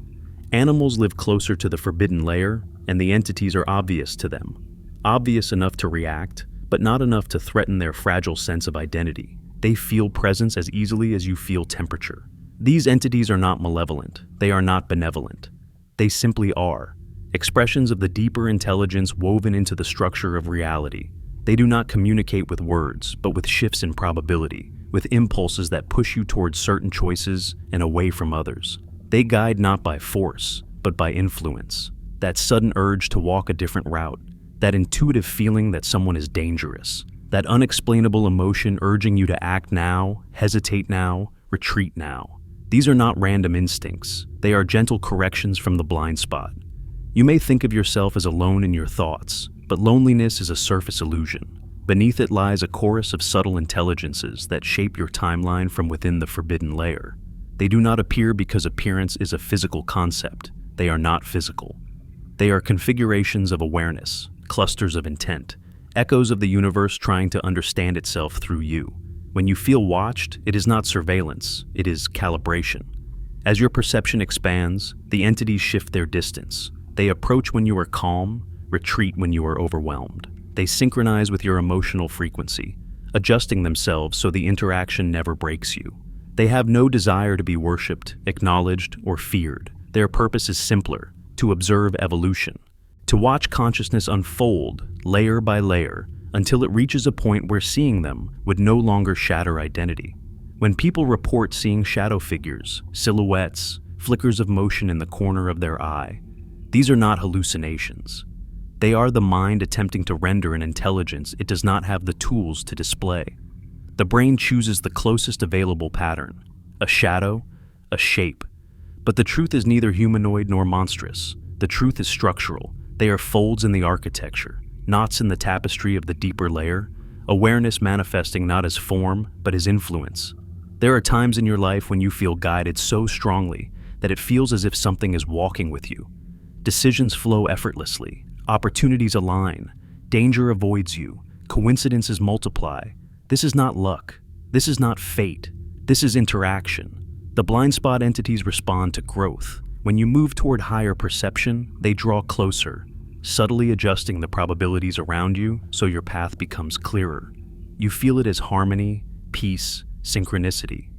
Animals live closer to the forbidden layer, and the entities are obvious to them. Obvious enough to react, but not enough to threaten their fragile sense of identity. They feel presence as easily as you feel temperature. These entities are not malevolent. They are not benevolent. They simply are. Expressions of the deeper intelligence woven into the structure of reality. They do not communicate with words, but with shifts in probability, with impulses that push you towards certain choices and away from others. They guide not by force, but by influence. That sudden urge to walk a different route, that intuitive feeling that someone is dangerous, that unexplainable emotion urging you to act now, hesitate now, retreat now. These are not random instincts. They are gentle corrections from the blind spot. You may think of yourself as alone in your thoughts, but loneliness is a surface illusion. Beneath it lies a chorus of subtle intelligences that shape your timeline from within the forbidden layer. They do not appear because appearance is a physical concept. They are not physical. They are configurations of awareness, clusters of intent, echoes of the universe trying to understand itself through you. When you feel watched, it is not surveillance, it is calibration. As your perception expands, the entities shift their distance. They approach when you are calm, retreat when you are overwhelmed. They synchronize with your emotional frequency, adjusting themselves so the interaction never breaks you. They have no desire to be worshipped, acknowledged, or feared. Their purpose is simpler: to observe evolution, to watch consciousness unfold layer by layer, until it reaches a point where seeing them would no longer shatter identity. When people report seeing shadow figures, silhouettes, flickers of motion in the corner of their eye, these are not hallucinations. They are the mind attempting to render an intelligence it does not have the tools to display. The brain chooses the closest available pattern, a shadow, a shape. But the truth is neither humanoid nor monstrous. The truth is structural. They are folds in the architecture, knots in the tapestry of the deeper layer, awareness manifesting not as form, but as influence. There are times in your life when you feel guided so strongly that it feels as if something is walking with you. Decisions flow effortlessly, opportunities align, danger avoids you, coincidences multiply. This is not luck. This is not fate. This is interaction. The blind spot entities respond to growth. When you move toward higher perception, they draw closer, subtly adjusting the probabilities around you so your path becomes clearer. You feel it as harmony, peace, synchronicity.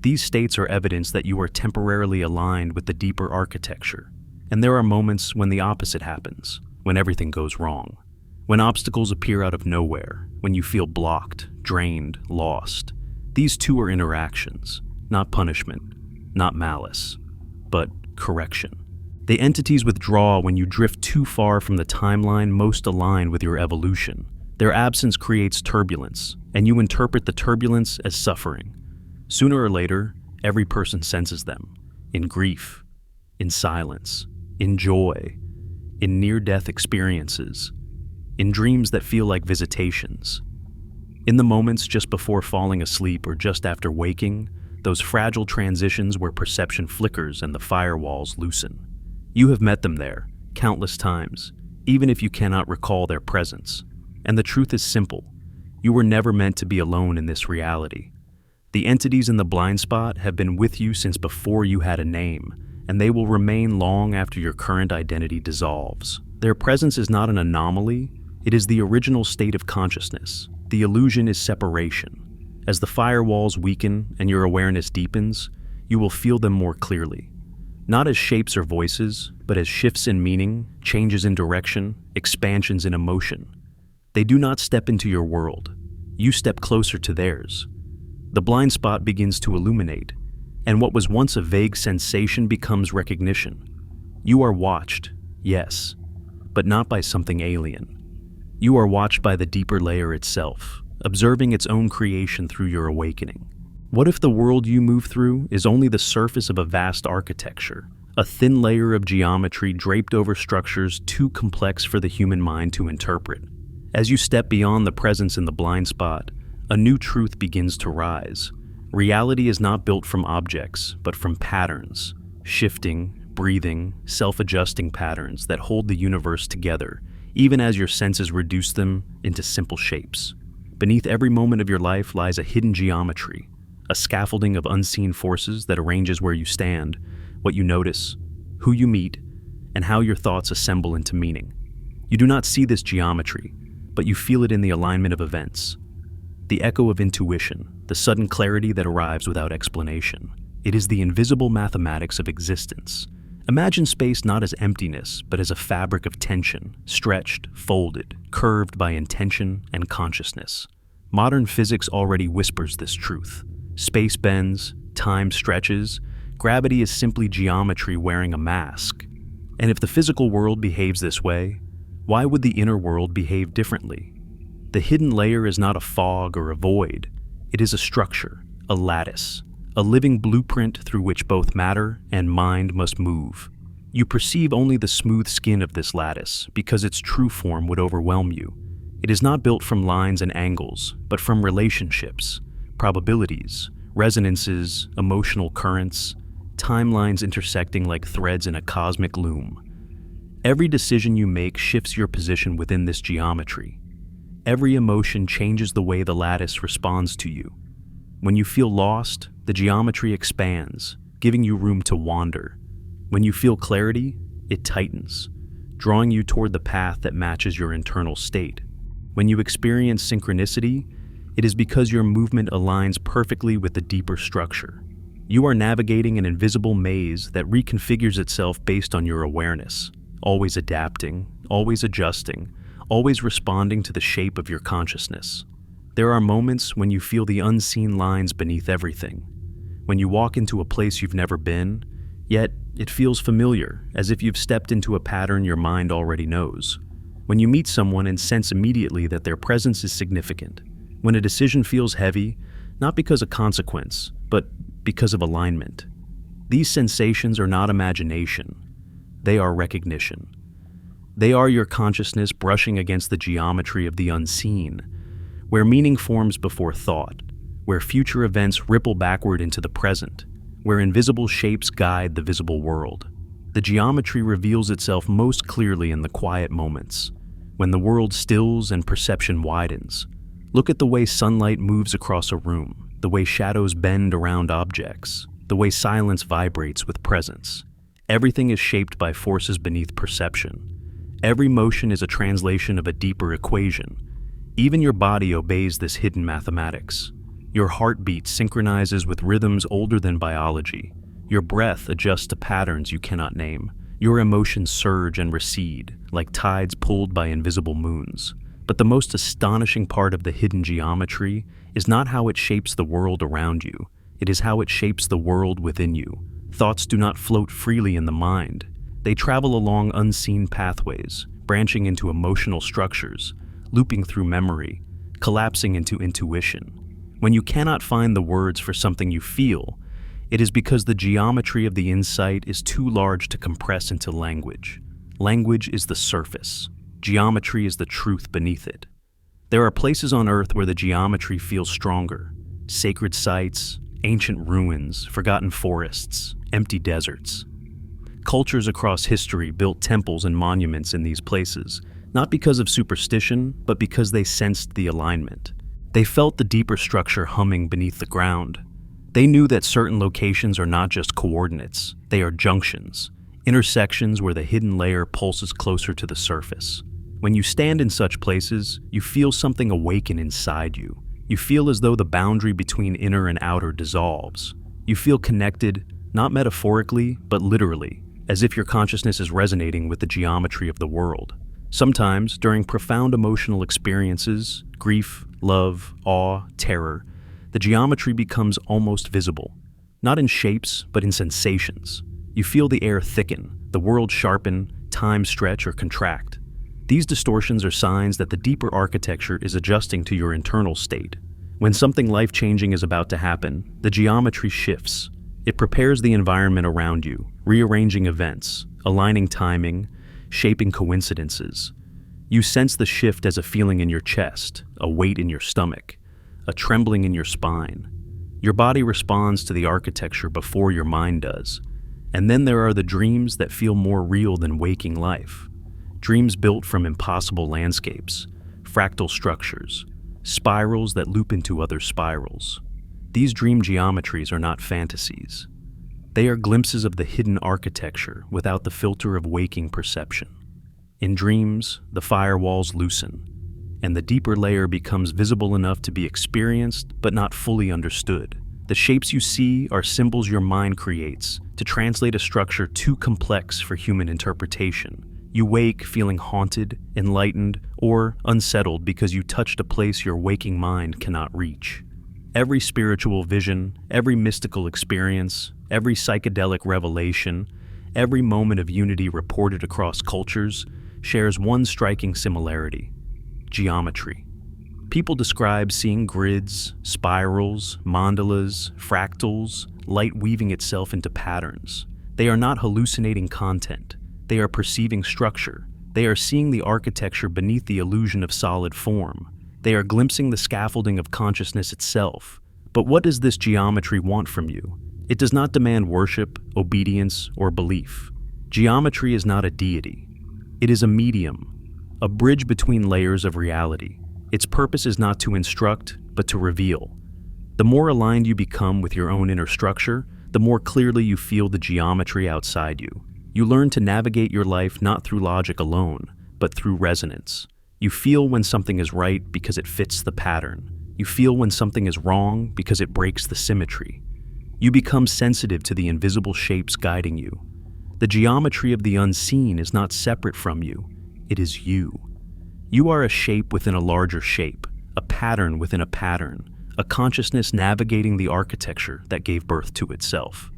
These states are evidence that you are temporarily aligned with the deeper architecture. And there are moments when the opposite happens, when everything goes wrong, when obstacles appear out of nowhere, when you feel blocked, drained, lost. These too are interactions, not punishment, not malice, but correction. The entities withdraw when you drift too far from the timeline most aligned with your evolution. Their absence creates turbulence, and you interpret the turbulence as suffering. Sooner or later, every person senses them, in grief, in silence, in joy, in near-death experiences, in dreams that feel like visitations. In the moments just before falling asleep or just after waking, those fragile transitions where perception flickers and the firewalls loosen. You have met them there, countless times, even if you cannot recall their presence. And the truth is simple. You were never meant to be alone in this reality. The entities in the blind spot have been with you since before you had a name, and they will remain long after your current identity dissolves. Their presence is not an anomaly, it is the original state of consciousness. The illusion is separation. As the firewalls weaken and your awareness deepens, you will feel them more clearly. Not as shapes or voices, but as shifts in meaning, changes in direction, expansions in emotion. They do not step into your world. You step closer to theirs. The blind spot begins to illuminate, and what was once a vague sensation becomes recognition. You are watched, yes, but not by something alien. You are watched by the deeper layer itself, observing its own creation through your awakening. What if the world you move through is only the surface of a vast architecture, a thin layer of geometry draped over structures too complex for the human mind to interpret? As you step beyond the presence in the blind spot, a new truth begins to rise. Reality is not built from objects, but from patterns, shifting, breathing, self-adjusting patterns that hold the universe together, even as your senses reduce them into simple shapes. Beneath every moment of your life lies a hidden geometry, a scaffolding of unseen forces that arranges where you stand, what you notice, who you meet, and how your thoughts assemble into meaning. You do not see this geometry, but you feel it in the alignment of events. The echo of intuition, the sudden clarity that arrives without explanation. It is the invisible mathematics of existence. Imagine space not as emptiness, but as a fabric of tension, stretched, folded, curved by intention and consciousness. Modern physics already whispers this truth. Space bends, time stretches, gravity is simply geometry wearing a mask. And if the physical world behaves this way, why would the inner world behave differently? The hidden layer is not a fog or a void. It is a structure, a lattice, a living blueprint through which both matter and mind must move. You perceive only the smooth skin of this lattice because its true form would overwhelm you. It is not built from lines and angles, but from relationships, probabilities, resonances, emotional currents, timelines intersecting like threads in a cosmic loom. Every decision you make shifts your position within this geometry. Every emotion changes the way the lattice responds to you. When you feel lost, the geometry expands, giving you room to wander. When you feel clarity, it tightens, drawing you toward the path that matches your internal state. When you experience synchronicity, it is because your movement aligns perfectly with the deeper structure. You are navigating an invisible maze that reconfigures itself based on your awareness, always adapting, always adjusting, always responding to the shape of your consciousness. There are moments when you feel the unseen lines beneath everything, when you walk into a place you've never been, yet it feels familiar, as if you've stepped into a pattern your mind already knows. When you meet someone and sense immediately that their presence is significant. When a decision feels heavy, not because of consequence, but because of alignment. These sensations are not imagination. They are recognition. They are your consciousness brushing against the geometry of the unseen, where meaning forms before thought, where future events ripple backward into the present, where invisible shapes guide the visible world. The geometry reveals itself most clearly in the quiet moments, when the world stills and perception widens. Look at the way sunlight moves across a room, the way shadows bend around objects, the way silence vibrates with presence. Everything is shaped by forces beneath perception. Every motion is a translation of a deeper equation. Even your body obeys this hidden mathematics. Your heartbeat synchronizes with rhythms older than biology. Your breath adjusts to patterns you cannot name. Your emotions surge and recede, like tides pulled by invisible moons. But the most astonishing part of the hidden geometry is not how it shapes the world around you. It is how it shapes the world within you. Thoughts do not float freely in the mind. They travel along unseen pathways, branching into emotional structures, looping through memory, collapsing into intuition. When you cannot find the words for something you feel, it is because the geometry of the insight is too large to compress into language. Language is the surface. Geometry is the truth beneath it. There are places on Earth where the geometry feels stronger. Sacred sites, ancient ruins, forgotten forests, empty deserts. Cultures across history built temples and monuments in these places, not because of superstition, but because they sensed the alignment. They felt the deeper structure humming beneath the ground. They knew that certain locations are not just coordinates, they are junctions, intersections where the hidden layer pulses closer to the surface. When you stand in such places, you feel something awaken inside you. You feel as though the boundary between inner and outer dissolves. You feel connected, not metaphorically, but literally, as if your consciousness is resonating with the geometry of the world. Sometimes, during profound emotional experiences, grief, love, awe, terror, the geometry becomes almost visible. Not in shapes, but in sensations. You feel the air thicken, the world sharpen, time stretch or contract. These distortions are signs that the deeper architecture is adjusting to your internal state. When something life-changing is about to happen, the geometry shifts. It prepares the environment around you, rearranging events, aligning timing, shaping coincidences. You sense the shift as a feeling in your chest, a weight in your stomach, a trembling in your spine. Your body responds to the architecture before your mind does. And then there are the dreams that feel more real than waking life. Dreams built from impossible landscapes, fractal structures, spirals that loop into other spirals. These dream geometries are not fantasies. They are glimpses of the hidden architecture without the filter of waking perception. In dreams, the firewalls loosen, and the deeper layer becomes visible enough to be experienced but not fully understood. The shapes you see are symbols your mind creates to translate a structure too complex for human interpretation. You wake feeling haunted, enlightened, or unsettled because you touched a place your waking mind cannot reach. Every spiritual vision, every mystical experience, every psychedelic revelation, every moment of unity reported across cultures shares one striking similarity: geometry. People describe seeing grids, spirals, mandalas, fractals, light weaving itself into patterns. They are not hallucinating content. They are perceiving structure. They are seeing the architecture beneath the illusion of solid form. They are glimpsing the scaffolding of consciousness itself. But what does this geometry want from you? It does not demand worship, obedience, or belief. Geometry is not a deity. It is a medium, a bridge between layers of reality. Its purpose is not to instruct, but to reveal. The more aligned you become with your own inner structure, the more clearly you feel the geometry outside you. You learn to navigate your life not through logic alone, but through resonance. You feel when something is right because it fits the pattern. You feel when something is wrong because it breaks the symmetry. You become sensitive to the invisible shapes guiding you. The geometry of the unseen is not separate from you. It is you. You are a shape within a larger shape, a pattern within a pattern, a consciousness navigating the architecture that gave birth to itself.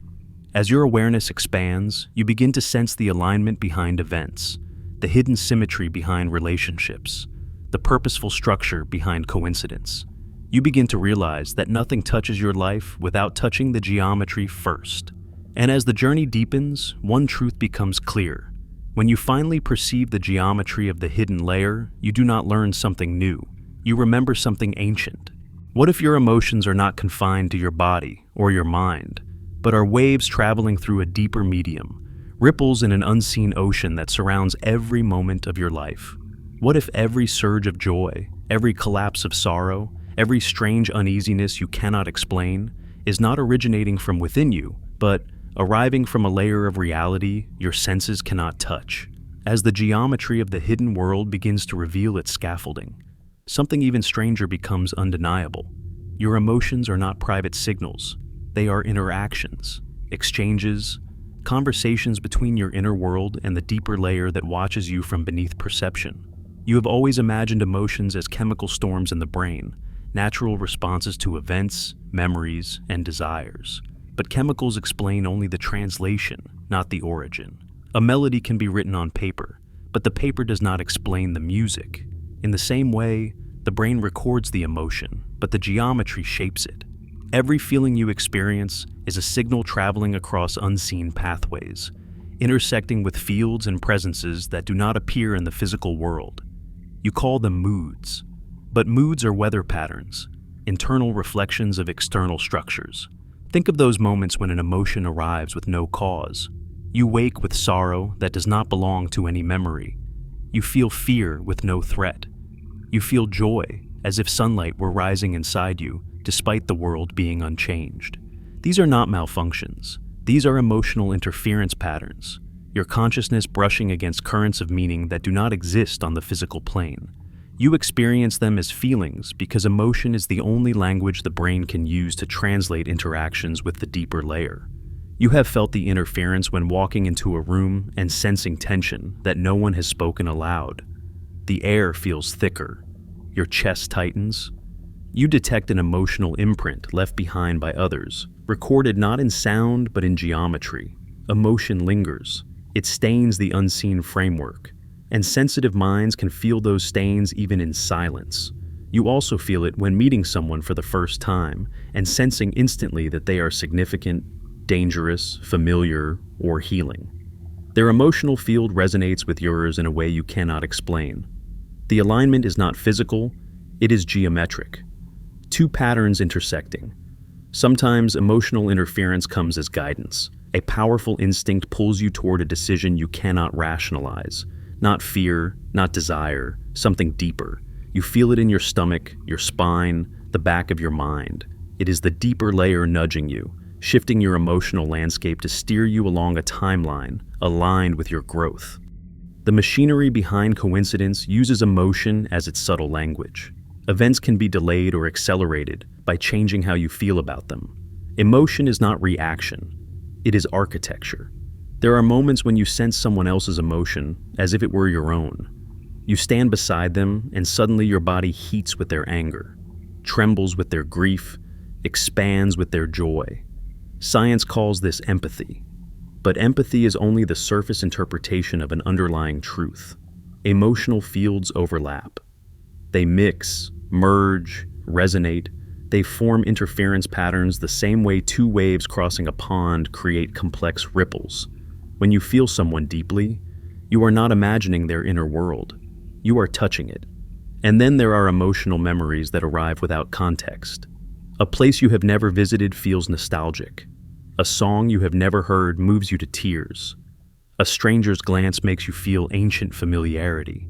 As your awareness expands, you begin to sense the alignment behind events, the hidden symmetry behind relationships, the purposeful structure behind coincidence. You begin to realize that nothing touches your life without touching the geometry first. And as the journey deepens, one truth becomes clear. When you finally perceive the geometry of the hidden layer, you do not learn something new. You remember something ancient. What if your emotions are not confined to your body or your mind, but are waves traveling through a deeper medium, ripples in an unseen ocean that surrounds every moment of your life? What if every surge of joy, every collapse of sorrow, every strange uneasiness you cannot explain is not originating from within you, but arriving from a layer of reality your senses cannot touch? As the geometry of the hidden world begins to reveal its scaffolding, something even stranger becomes undeniable. Your emotions are not private signals. They are interactions, exchanges, conversations between your inner world and the deeper layer that watches you from beneath perception. You have always imagined emotions as chemical storms in the brain, natural responses to events, memories, and desires. But chemicals explain only the translation, not the origin. A melody can be written on paper, but the paper does not explain the music. In the same way, the brain records the emotion, but the geometry shapes it. Every feeling you experience is a signal traveling across unseen pathways, intersecting with fields and presences that do not appear in the physical world. You call them moods, but moods are weather patterns, internal reflections of external structures. Think of those moments when an emotion arrives with no cause. You wake with sorrow that does not belong to any memory. You feel fear with no threat. You feel joy as if sunlight were rising inside you, despite the world being unchanged. These are not malfunctions. These are emotional interference patterns, your consciousness brushing against currents of meaning that do not exist on the physical plane. You experience them as feelings because emotion is the only language the brain can use to translate interactions with the deeper layer. You have felt the interference when walking into a room and sensing tension that no one has spoken aloud. The air feels thicker. Your chest tightens. You detect an emotional imprint left behind by others, recorded not in sound but in geometry. Emotion lingers. It stains the unseen framework, and sensitive minds can feel those stains even in silence. You also feel it when meeting someone for the first time and sensing instantly that they are significant, dangerous, familiar, or healing. Their emotional field resonates with yours in a way you cannot explain. The alignment is not physical, it is geometric. Two patterns intersecting. Sometimes emotional interference comes as guidance. A powerful instinct pulls you toward a decision you cannot rationalize. Not fear, not desire, something deeper. You feel it in your stomach, your spine, the back of your mind. It is the deeper layer nudging you, shifting your emotional landscape to steer you along a timeline aligned with your growth. The machinery behind coincidence uses emotion as its subtle language. Events can be delayed or accelerated by changing how you feel about them. Emotion is not reaction. It is architecture. There are moments when you sense someone else's emotion as if it were your own. You stand beside them and suddenly your body heats with their anger, trembles with their grief, expands with their joy. Science calls this empathy. But empathy is only the surface interpretation of an underlying truth. Emotional fields overlap. They mix, merge, resonate. They form interference patterns the same way two waves crossing a pond create complex ripples. When you feel someone deeply, you are not imagining their inner world. You are touching it. And then there are emotional memories that arrive without context. A place you have never visited feels nostalgic. A song you have never heard moves you to tears. A stranger's glance makes you feel ancient familiarity.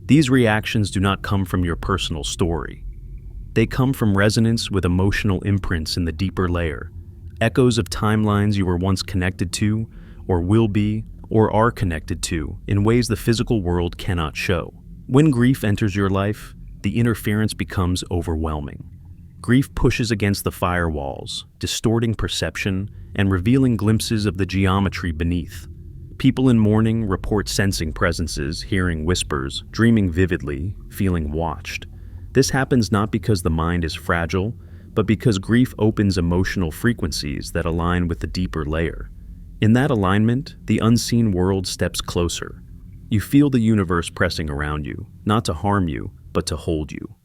These reactions do not come from your personal story. They come from resonance with emotional imprints in the deeper layer, echoes of timelines you were once connected to, or will be, or are connected to, in ways the physical world cannot show. When grief enters your life, the interference becomes overwhelming. Grief pushes against the firewalls, distorting perception and revealing glimpses of the geometry beneath. People in mourning report sensing presences, hearing whispers, dreaming vividly, feeling watched. This happens not because the mind is fragile, but because grief opens emotional frequencies that align with the deeper layer. In that alignment, the unseen world steps closer. You feel the universe pressing around you, not to harm you, but to hold you.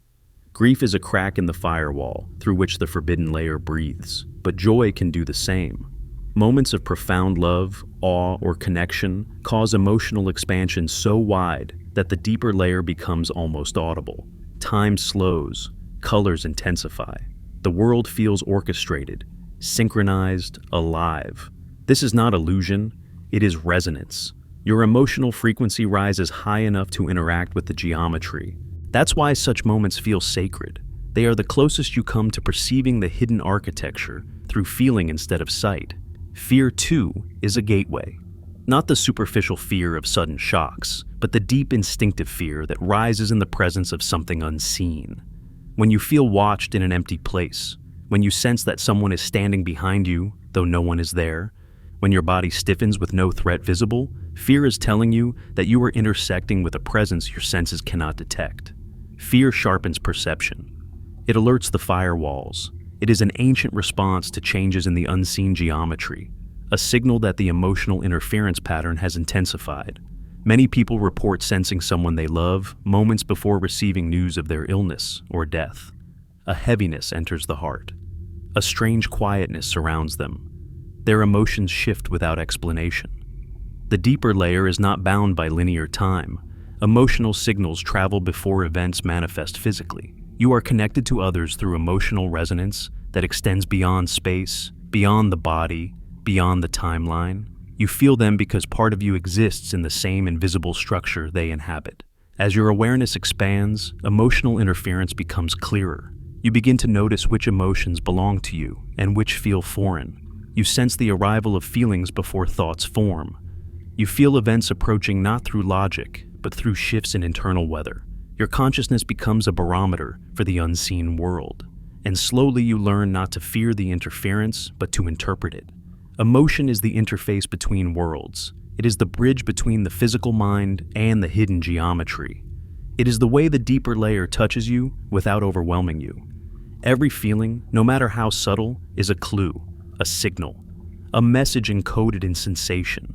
Grief is a crack in the firewall through which the forbidden layer breathes, but joy can do the same. Moments of profound love, awe, or connection cause emotional expansion so wide that the deeper layer becomes almost audible. Time slows, colors intensify. The world feels orchestrated, synchronized, alive. This is not illusion, it is resonance. Your emotional frequency rises high enough to interact with the geometry. That's why such moments feel sacred. They are the closest you come to perceiving the hidden architecture through feeling instead of sight. Fear, too, is a gateway. Not the superficial fear of sudden shocks, but the deep instinctive fear that rises in the presence of something unseen. When you feel watched in an empty place, when you sense that someone is standing behind you, though no one is there, when your body stiffens with no threat visible, fear is telling you that you are intersecting with a presence your senses cannot detect. Fear sharpens perception. It alerts the firewalls. It is an ancient response to changes in the unseen geometry, a signal that the emotional interference pattern has intensified. Many people report sensing someone they love moments before receiving news of their illness or death. A heaviness enters the heart. A strange quietness surrounds them. Their emotions shift without explanation. The deeper layer is not bound by linear time. Emotional signals travel before events manifest physically. You are connected to others through emotional resonance that extends beyond space, beyond the body, beyond the timeline. You feel them because part of you exists in the same invisible structure they inhabit. As your awareness expands, emotional interference becomes clearer. You begin to notice which emotions belong to you and which feel foreign. You sense the arrival of feelings before thoughts form. You feel events approaching not through logic, but through shifts in internal weather. Your consciousness becomes a barometer for the unseen world, and slowly you learn not to fear the interference, but to interpret it. Emotion is the interface between worlds. It is the bridge between the physical mind and the hidden geometry. It is the way the deeper layer touches you without overwhelming you. Every feeling, no matter how subtle, is a clue, a signal, a message encoded in sensation.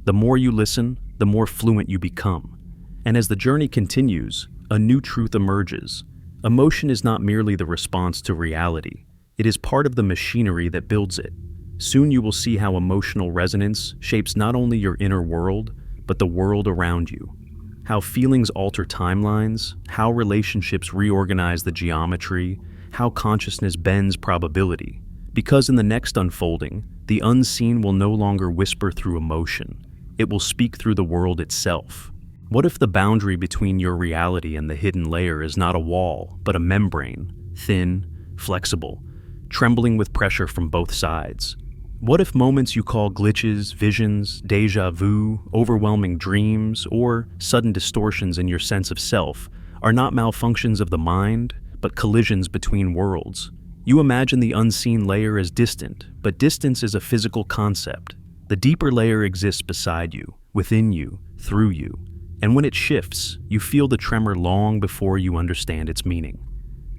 The more you listen, the more fluent you become. And as the journey continues, a new truth emerges. Emotion is not merely the response to reality. It is part of the machinery that builds it. Soon you will see how emotional resonance shapes not only your inner world, but the world around you. How feelings alter timelines, how relationships reorganize the geometry, how consciousness bends probability. Because in the next unfolding, the unseen will no longer whisper through emotion. It will speak through the world itself. What if the boundary between your reality and the hidden layer is not a wall, but a membrane, thin, flexible, trembling with pressure from both sides? What if moments you call glitches, visions, déjà vu, overwhelming dreams, or sudden distortions in your sense of self are not malfunctions of the mind, but collisions between worlds? You imagine the unseen layer as distant, but distance is a physical concept. The deeper layer exists beside you, within you, through you. And when it shifts, you feel the tremor long before you understand its meaning.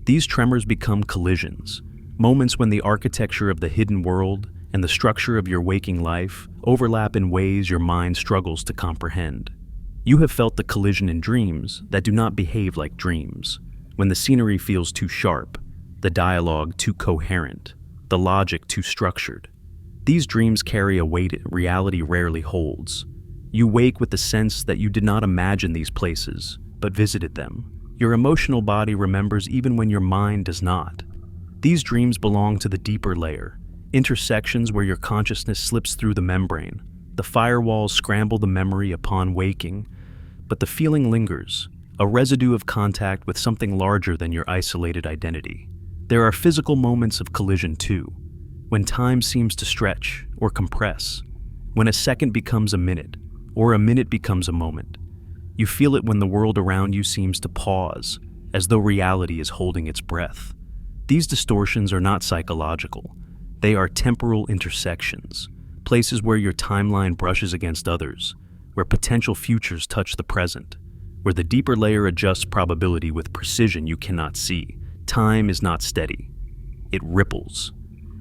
These tremors become collisions, moments when the architecture of the hidden world and the structure of your waking life overlap in ways your mind struggles to comprehend. You have felt the collision in dreams that do not behave like dreams, when the scenery feels too sharp, the dialogue too coherent, the logic too structured. These dreams carry a weight reality rarely holds. You wake with the sense that you did not imagine these places, but visited them. Your emotional body remembers even when your mind does not. These dreams belong to the deeper layer, intersections where your consciousness slips through the membrane. The firewalls scramble the memory upon waking, but the feeling lingers, a residue of contact with something larger than your isolated identity. There are physical moments of collision too, when time seems to stretch or compress, when a second becomes a minute, or a minute becomes a moment. You feel it when the world around you seems to pause, as though reality is holding its breath. These distortions are not psychological. They are temporal intersections, places where your timeline brushes against others, where potential futures touch the present, where the deeper layer adjusts probability with precision you cannot see. Time is not steady. It ripples,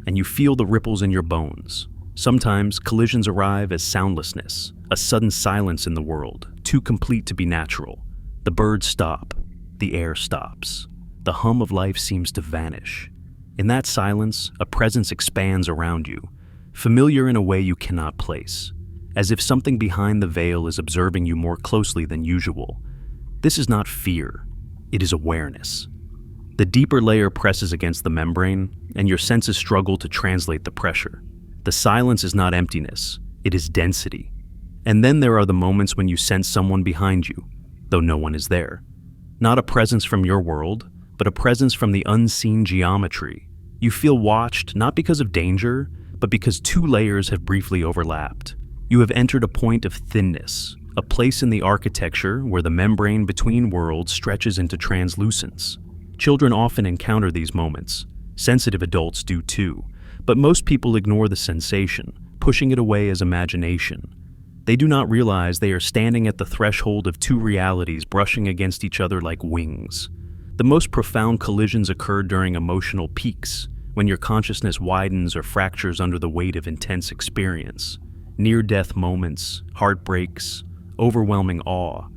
and you feel the ripples in your bones. Sometimes collisions arrive as soundlessness, a sudden silence in the world, too complete to be natural. The birds stop, the air stops. The hum of life seems to vanish. In that silence, a presence expands around you, familiar in a way you cannot place, as if something behind the veil is observing you more closely than usual. This is not fear, it is awareness. The deeper layer presses against the membrane, and your senses struggle to translate the pressure. The silence is not emptiness, it is density. And then there are the moments when you sense someone behind you, though no one is there. Not a presence from your world, but a presence from the unseen geometry. You feel watched not because of danger, but because two layers have briefly overlapped. You have entered a point of thinness, a place in the architecture where the membrane between worlds stretches into translucence. Children often encounter these moments. Sensitive adults do too, but most people ignore the sensation, pushing it away as imagination. They do not realize they are standing at the threshold of two realities brushing against each other like wings. The most profound collisions occur during emotional peaks, when your consciousness widens or fractures under the weight of intense experience. Near-death moments, heartbreaks, overwhelming awe.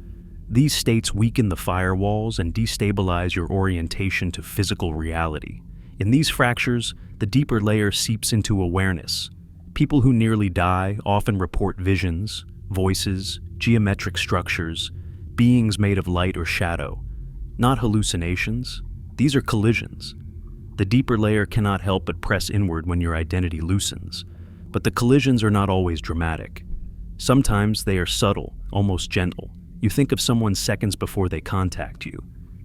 These states weaken the firewalls and destabilize your orientation to physical reality. In these fractures, the deeper layer seeps into awareness. People who nearly die often report visions, voices, geometric structures, beings made of light or shadow. Not hallucinations, these are collisions. The deeper layer cannot help but press inward when your identity loosens, but the collisions are not always dramatic. Sometimes they are subtle, almost gentle. You think of someone seconds before they contact you.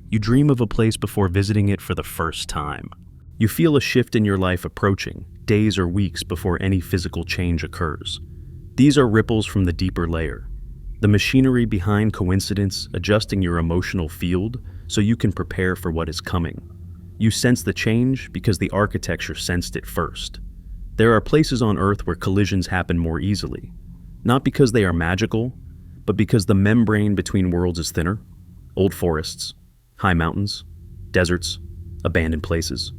You dream of a place before visiting it for the first time. You feel a shift in your life approaching, days or weeks before any physical change occurs. These are ripples from the deeper layer. the machinery behind coincidence adjusting your emotional field so you can prepare for what is coming. You sense the change because the architecture sensed it first. There are places on Earth where collisions happen more easily, not because they are magical, but because the membrane between worlds is thinner. Old forests, high mountains, deserts, abandoned places,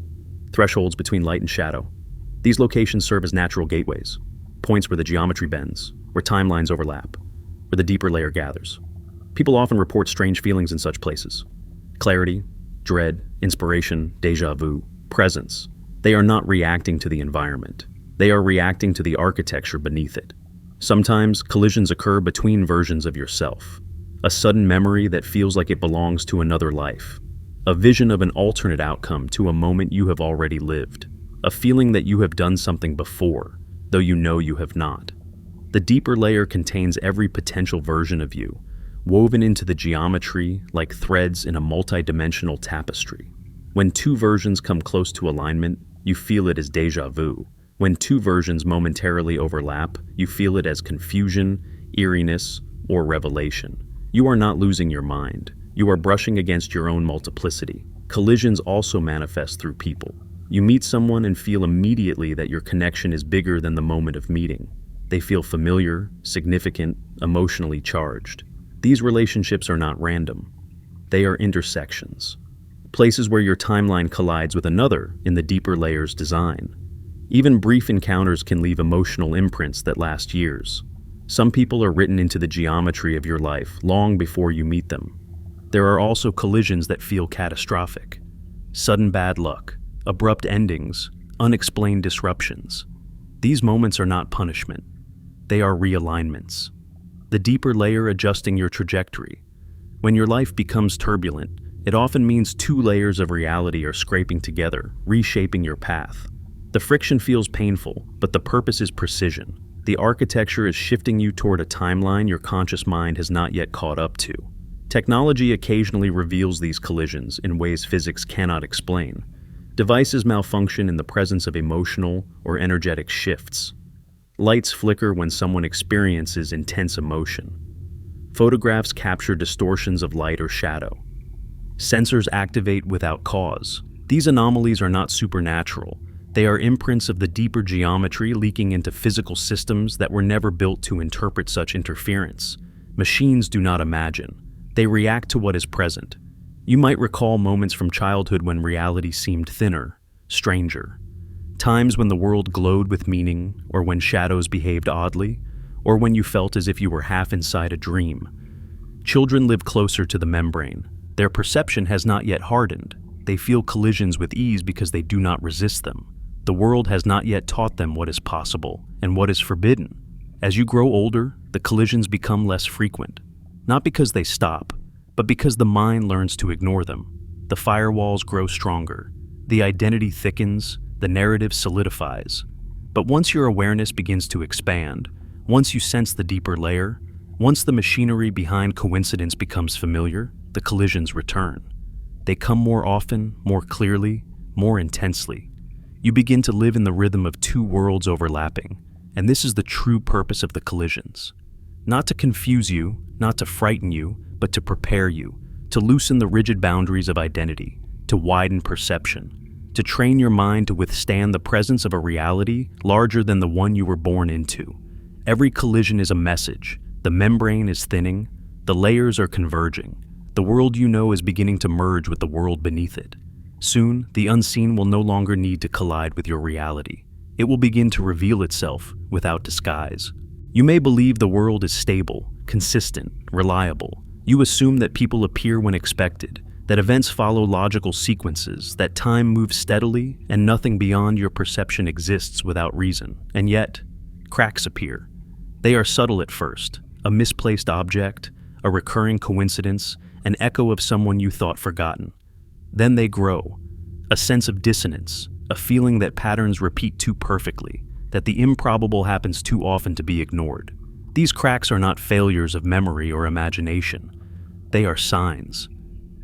thresholds between light and shadow. These locations serve as natural gateways, points where the geometry bends, where timelines overlap, where the deeper layer gathers. People often report strange feelings in such places. Clarity, dread, inspiration, déjà vu, presence. They are not reacting to the environment. They are reacting to the architecture beneath it. Sometimes collisions occur between versions of yourself. A sudden memory that feels like it belongs to another life. A vision of an alternate outcome to a moment you have already lived. A feeling that you have done something before, though you know you have not. The deeper layer contains every potential version of you, woven into the geometry like threads in a multi-dimensional tapestry. When two versions come close to alignment, you feel it as déjà vu. When two versions momentarily overlap, you feel it as confusion, eeriness, or revelation. You are not losing your mind. You are brushing against your own multiplicity. Collisions also manifest through people. You meet someone and feel immediately that your connection is bigger than the moment of meeting. They feel familiar, significant, emotionally charged. These relationships are not random. They are intersections. Places where your timeline collides with another in the deeper layer's design. Even brief encounters can leave emotional imprints that last years. Some people are written into the geometry of your life long before you meet them. There are also collisions that feel catastrophic. Sudden bad luck, abrupt endings, unexplained disruptions. These moments are not punishment. They are realignments. The deeper layer adjusting your trajectory. When your life becomes turbulent, it often means two layers of reality are scraping together, reshaping your path. The friction feels painful, but the purpose is precision. The architecture is shifting you toward a timeline your conscious mind has not yet caught up to. Technology occasionally reveals these collisions in ways physics cannot explain. Devices malfunction in the presence of emotional or energetic shifts. Lights flicker when someone experiences intense emotion. Photographs capture distortions of light or shadow. Sensors activate without cause. These anomalies are not supernatural. They are imprints of the deeper geometry leaking into physical systems that were never built to interpret such interference. Machines do not imagine. They react to what is present. You might recall moments from childhood when reality seemed thinner, stranger. Times when the world glowed with meaning, or when shadows behaved oddly, or when you felt as if you were half inside a dream. Children live closer to the membrane. Their perception has not yet hardened. They feel collisions with ease because they do not resist them. The world has not yet taught them what is possible and what is forbidden. As you grow older, the collisions become less frequent. Not because they stop, but because the mind learns to ignore them. The firewalls grow stronger. The identity thickens. The narrative solidifies. But once your awareness begins to expand, once you sense the deeper layer, once the machinery behind coincidence becomes familiar, the collisions return. They come more often, more clearly, more intensely. You begin to live in the rhythm of two worlds overlapping, and this is the true purpose of the collisions. Not to confuse you, not to frighten you, but to prepare you, to loosen the rigid boundaries of identity, to widen perception, to train your mind to withstand the presence of a reality larger than the one you were born into. Every collision is a message. The membrane is thinning. The layers are converging. The world you know is beginning to merge with the world beneath it. Soon, the unseen will no longer need to collide with your reality. It will begin to reveal itself without disguise. You may believe the world is stable, consistent, reliable. You assume that people appear when expected, that events follow logical sequences, that time moves steadily, and nothing beyond your perception exists without reason. And yet, cracks appear. They are subtle at first, a misplaced object, a recurring coincidence, an echo of someone you thought forgotten. Then they grow, a sense of dissonance, a feeling that patterns repeat too perfectly, that the improbable happens too often to be ignored. These cracks are not failures of memory or imagination. They are signs.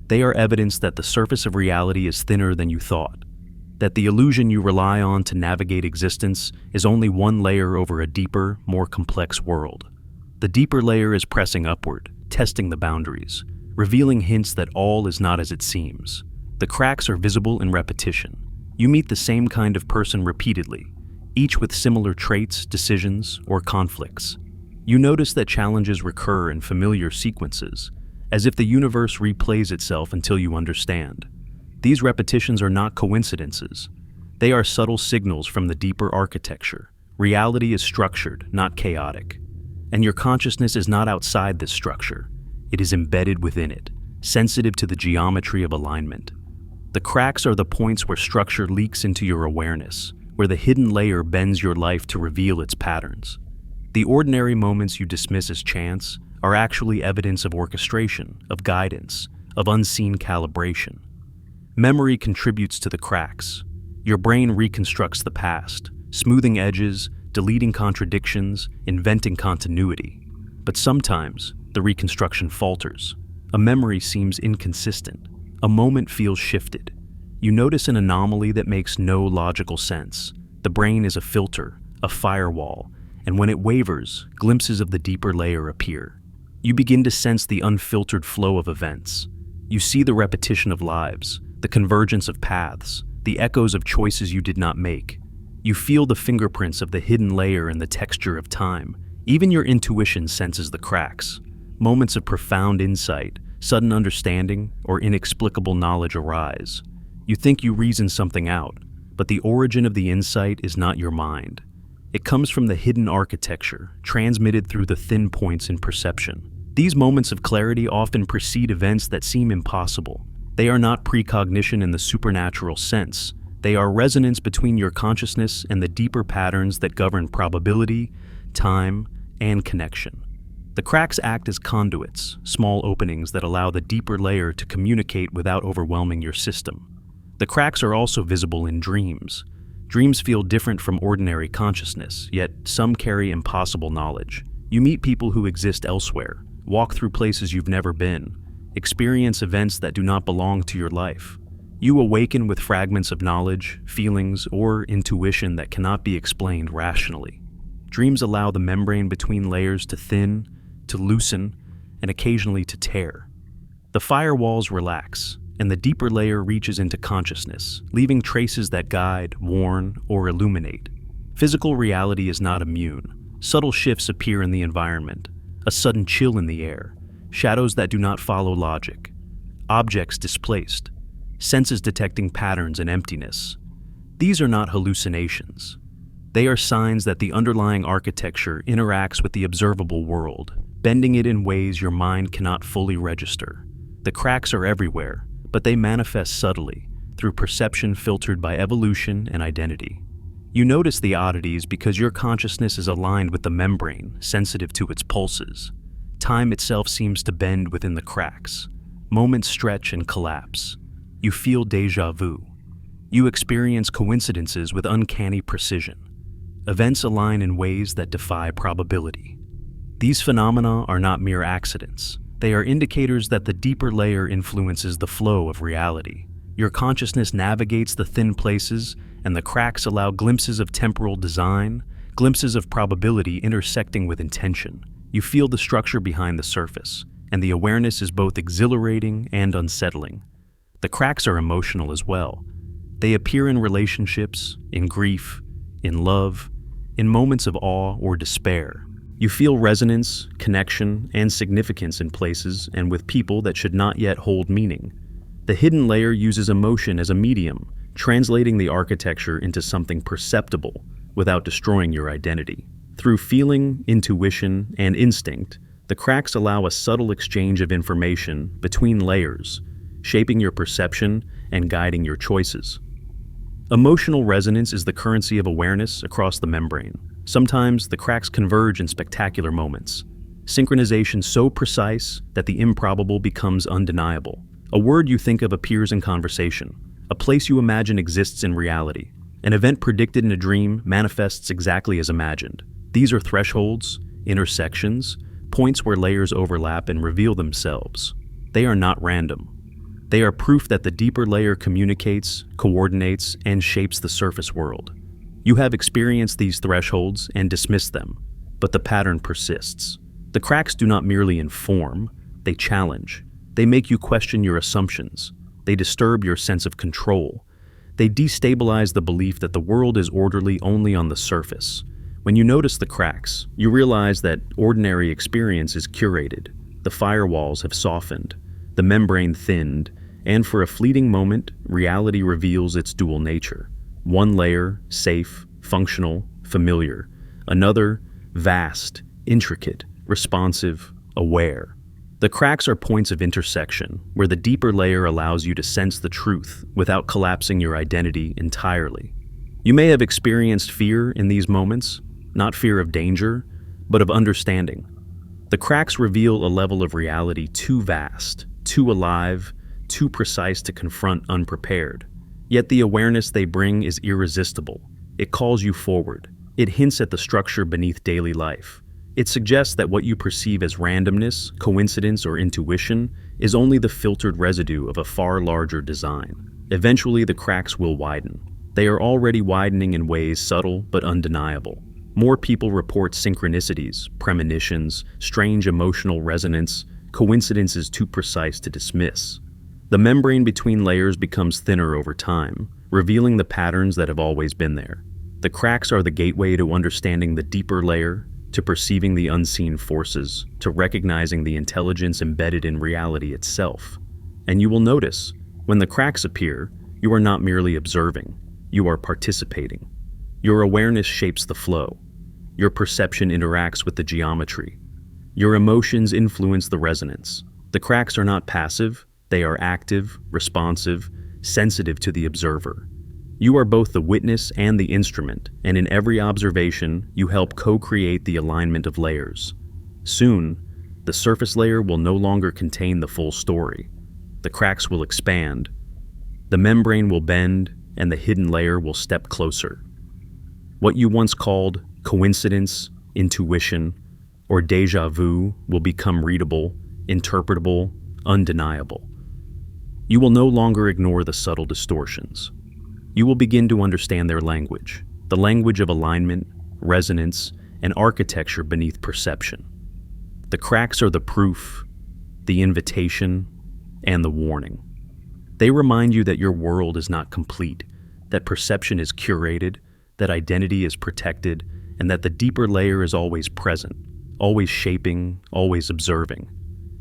They are evidence that the surface of reality is thinner than you thought, that the illusion you rely on to navigate existence is only one layer over a deeper, more complex world. The deeper layer is pressing upward, testing the boundaries, revealing hints that all is not as it seems. The cracks are visible in repetition. You meet the same kind of person repeatedly, each with similar traits, decisions, or conflicts. You notice that challenges recur in familiar sequences, as if the universe replays itself until you understand. These repetitions are not coincidences. They are subtle signals from the deeper architecture. Reality is structured, not chaotic. And your consciousness is not outside this structure. It is embedded within it, sensitive to the geometry of alignment. The cracks are the points where structure leaks into your awareness, where the hidden layer bends your life to reveal its patterns. The ordinary moments you dismiss as chance are actually evidence of orchestration, of guidance, of unseen calibration. Memory contributes to the cracks. Your brain reconstructs the past, smoothing edges, deleting contradictions, inventing continuity. But sometimes, the reconstruction falters. A memory seems inconsistent. A moment feels shifted. You notice an anomaly that makes no logical sense. The brain is a filter, a firewall, and when it wavers, glimpses of the deeper layer appear. You begin to sense the unfiltered flow of events. You see the repetition of lives, the convergence of paths, the echoes of choices you did not make. You feel the fingerprints of the hidden layer in the texture of time. Even your intuition senses the cracks. Moments of profound insight, sudden understanding, or inexplicable knowledge arise. You think you reason something out, but the origin of the insight is not your mind. It comes from the hidden architecture, transmitted through the thin points in perception. These moments of clarity often precede events that seem impossible. They are not precognition in the supernatural sense. They are resonance between your consciousness and the deeper patterns that govern probability, time, and connection. The cracks act as conduits, small openings that allow the deeper layer to communicate without overwhelming your system. The cracks are also visible in dreams. Dreams feel different from ordinary consciousness, yet some carry impossible knowledge. You meet people who exist elsewhere, walk through places you've never been, experience events that do not belong to your life. You awaken with fragments of knowledge, feelings, or intuition that cannot be explained rationally. Dreams allow the membrane between layers to thin, to loosen, and occasionally to tear. The firewalls relax, and the deeper layer reaches into consciousness, leaving traces that guide, warn, or illuminate. Physical reality is not immune. Subtle shifts appear in the environment, a sudden chill in the air, shadows that do not follow logic, objects displaced, senses detecting patterns and emptiness. These are not hallucinations. They are signs that the underlying architecture interacts with the observable world, bending it in ways your mind cannot fully register. The cracks are everywhere, but they manifest subtly, through perception filtered by evolution and identity. You notice the oddities because your consciousness is aligned with the membrane, sensitive to its pulses. Time itself seems to bend within the cracks. Moments stretch and collapse. You feel déjà vu. You experience coincidences with uncanny precision. Events align in ways that defy probability. These phenomena are not mere accidents. They are indicators that the deeper layer influences the flow of reality. Your consciousness navigates the thin places, and the cracks allow glimpses of temporal design, glimpses of probability intersecting with intention. You feel the structure behind the surface, and the awareness is both exhilarating and unsettling. The cracks are emotional as well. They appear in relationships, in grief, in love, in moments of awe or despair. You feel resonance, connection, and significance in places and with people that should not yet hold meaning. The hidden layer uses emotion as a medium, translating the architecture into something perceptible without destroying your identity. Through feeling, intuition, and instinct, the cracks allow a subtle exchange of information between layers, shaping your perception and guiding your choices. Emotional resonance is the currency of awareness across the membrane. Sometimes the cracks converge in spectacular moments. Synchronization so precise that the improbable becomes undeniable. A word you think of appears in conversation. A place you imagine exists in reality. An event predicted in a dream manifests exactly as imagined. These are thresholds, intersections, points where layers overlap and reveal themselves. They are not random. They are proof that the deeper layer communicates, coordinates, and shapes the surface world. You have experienced these thresholds and dismissed them, but the pattern persists. The cracks do not merely inform, they challenge. They make you question your assumptions. They disturb your sense of control. They destabilize the belief that the world is orderly only on the surface. When you notice the cracks, you realize that ordinary experience is curated. The firewalls have softened, the membrane thinned, and for a fleeting moment, reality reveals its dual nature. One layer, safe, functional, familiar. Another, vast, intricate, responsive, aware. The cracks are points of intersection, where the deeper layer allows you to sense the truth without collapsing your identity entirely. You may have experienced fear in these moments, not fear of danger, but of understanding. The cracks reveal a level of reality too vast, too alive, too precise to confront unprepared. Yet the awareness they bring is irresistible. It calls you forward. It hints at the structure beneath daily life. It suggests that what you perceive as randomness, coincidence, or intuition is only the filtered residue of a far larger design. Eventually, the cracks will widen. They are already widening in ways subtle but undeniable. More people report synchronicities, premonitions, strange emotional resonance, coincidences too precise to dismiss. The membrane between layers becomes thinner over time, revealing the patterns that have always been there. The cracks are the gateway to understanding the deeper layer, to perceiving the unseen forces, to recognizing the intelligence embedded in reality itself. And you will notice, when the cracks appear, you are not merely observing, you are participating. Your awareness shapes the flow. Your perception interacts with the geometry. Your emotions influence the resonance. The cracks are not passive, they are active, responsive, sensitive to the observer. You are both the witness and the instrument, and in every observation, you help co-create the alignment of layers. Soon, the surface layer will no longer contain the full story. The cracks will expand, the membrane will bend, and the hidden layer will step closer. What you once called coincidence, intuition, or déjà vu will become readable, interpretable, undeniable. You will no longer ignore the subtle distortions. You will begin to understand their language, the language of alignment, resonance, and architecture beneath perception. The cracks are the proof, the invitation, and the warning. They remind you that your world is not complete, that perception is curated, that identity is protected, and that the deeper layer is always present, always shaping, always observing.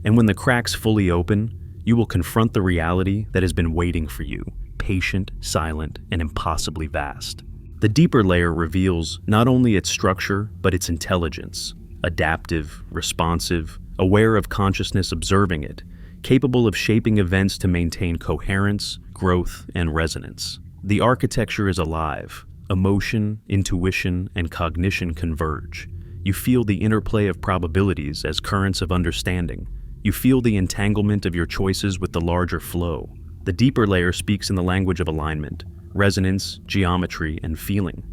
And when the cracks fully open, you will confront the reality that has been waiting for you, patient, silent, and impossibly vast. The deeper layer reveals not only its structure, but its intelligence, adaptive, responsive, aware of consciousness observing it, capable of shaping events to maintain coherence, growth, and resonance. The architecture is alive. Emotion, intuition, and cognition converge. You feel the interplay of probabilities as currents of understanding. You feel the entanglement of your choices with the larger flow. The deeper layer speaks in the language of alignment, resonance, geometry, and feeling.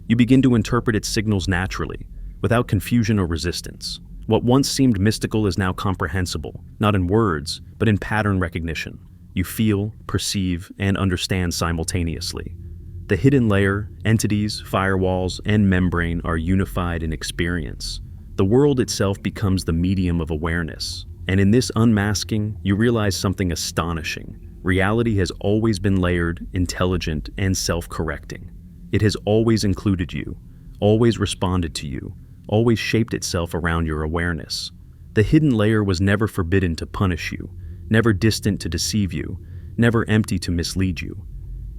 You begin to interpret its signals naturally, without confusion or resistance. What once seemed mystical is now comprehensible, not in words, but in pattern recognition. You feel, perceive, and understand simultaneously. The hidden layer, entities, firewalls, and membrane are unified in experience. The world itself becomes the medium of awareness. And in this unmasking, you realize something astonishing. Reality has always been layered, intelligent, and self-correcting. It has always included you, always responded to you, always shaped itself around your awareness. The hidden layer was never forbidden to punish you, never distant to deceive you, never empty to mislead you.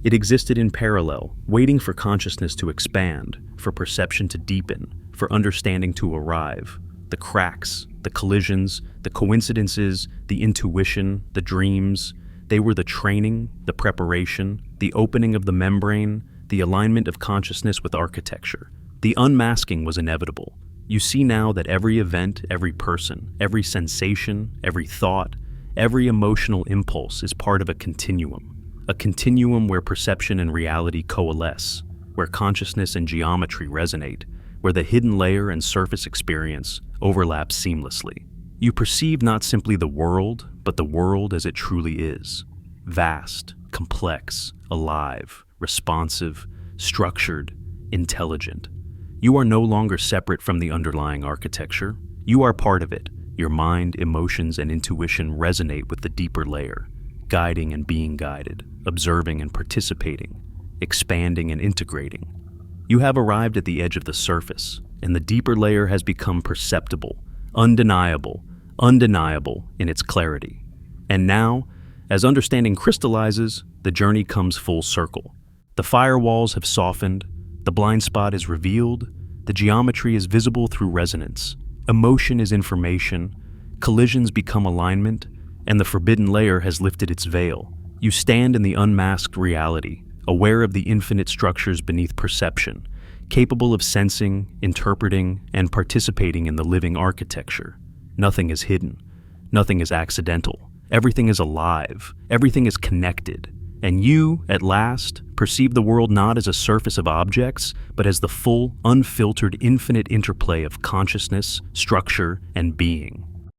It existed in parallel, waiting for consciousness to expand, for perception to deepen, for understanding to arrive. The cracks, the collisions, the coincidences, the intuition, the dreams, they were the training, the preparation, the opening of the membrane, the alignment of consciousness with architecture. The unmasking was inevitable. You see now that every event, every person, every sensation, every thought, every emotional impulse is part of a continuum where perception and reality coalesce, where consciousness and geometry resonate, where the hidden layer and surface experience overlap seamlessly. You perceive not simply the world, but the world as it truly is. Vast, complex, alive, responsive, structured, intelligent. You are no longer separate from the underlying architecture. You are part of it. Your mind, emotions, and intuition resonate with the deeper layer, guiding and being guided, observing and participating, expanding and integrating. You have arrived at the edge of the surface, and the deeper layer has become perceptible, undeniable in its clarity. And now, as understanding crystallizes, the journey comes full circle. The firewalls have softened, the blind spot is revealed, the geometry is visible through resonance, emotion is information, collisions become alignment, and the forbidden layer has lifted its veil. You stand in the unmasked reality, aware of the infinite structures beneath perception, capable of sensing, interpreting, and participating in the living architecture. Nothing is hidden. Nothing is accidental. Everything is alive. Everything is connected. And you, at last, perceive the world not as a surface of objects, but as the full, unfiltered, infinite interplay of consciousness, structure, and being.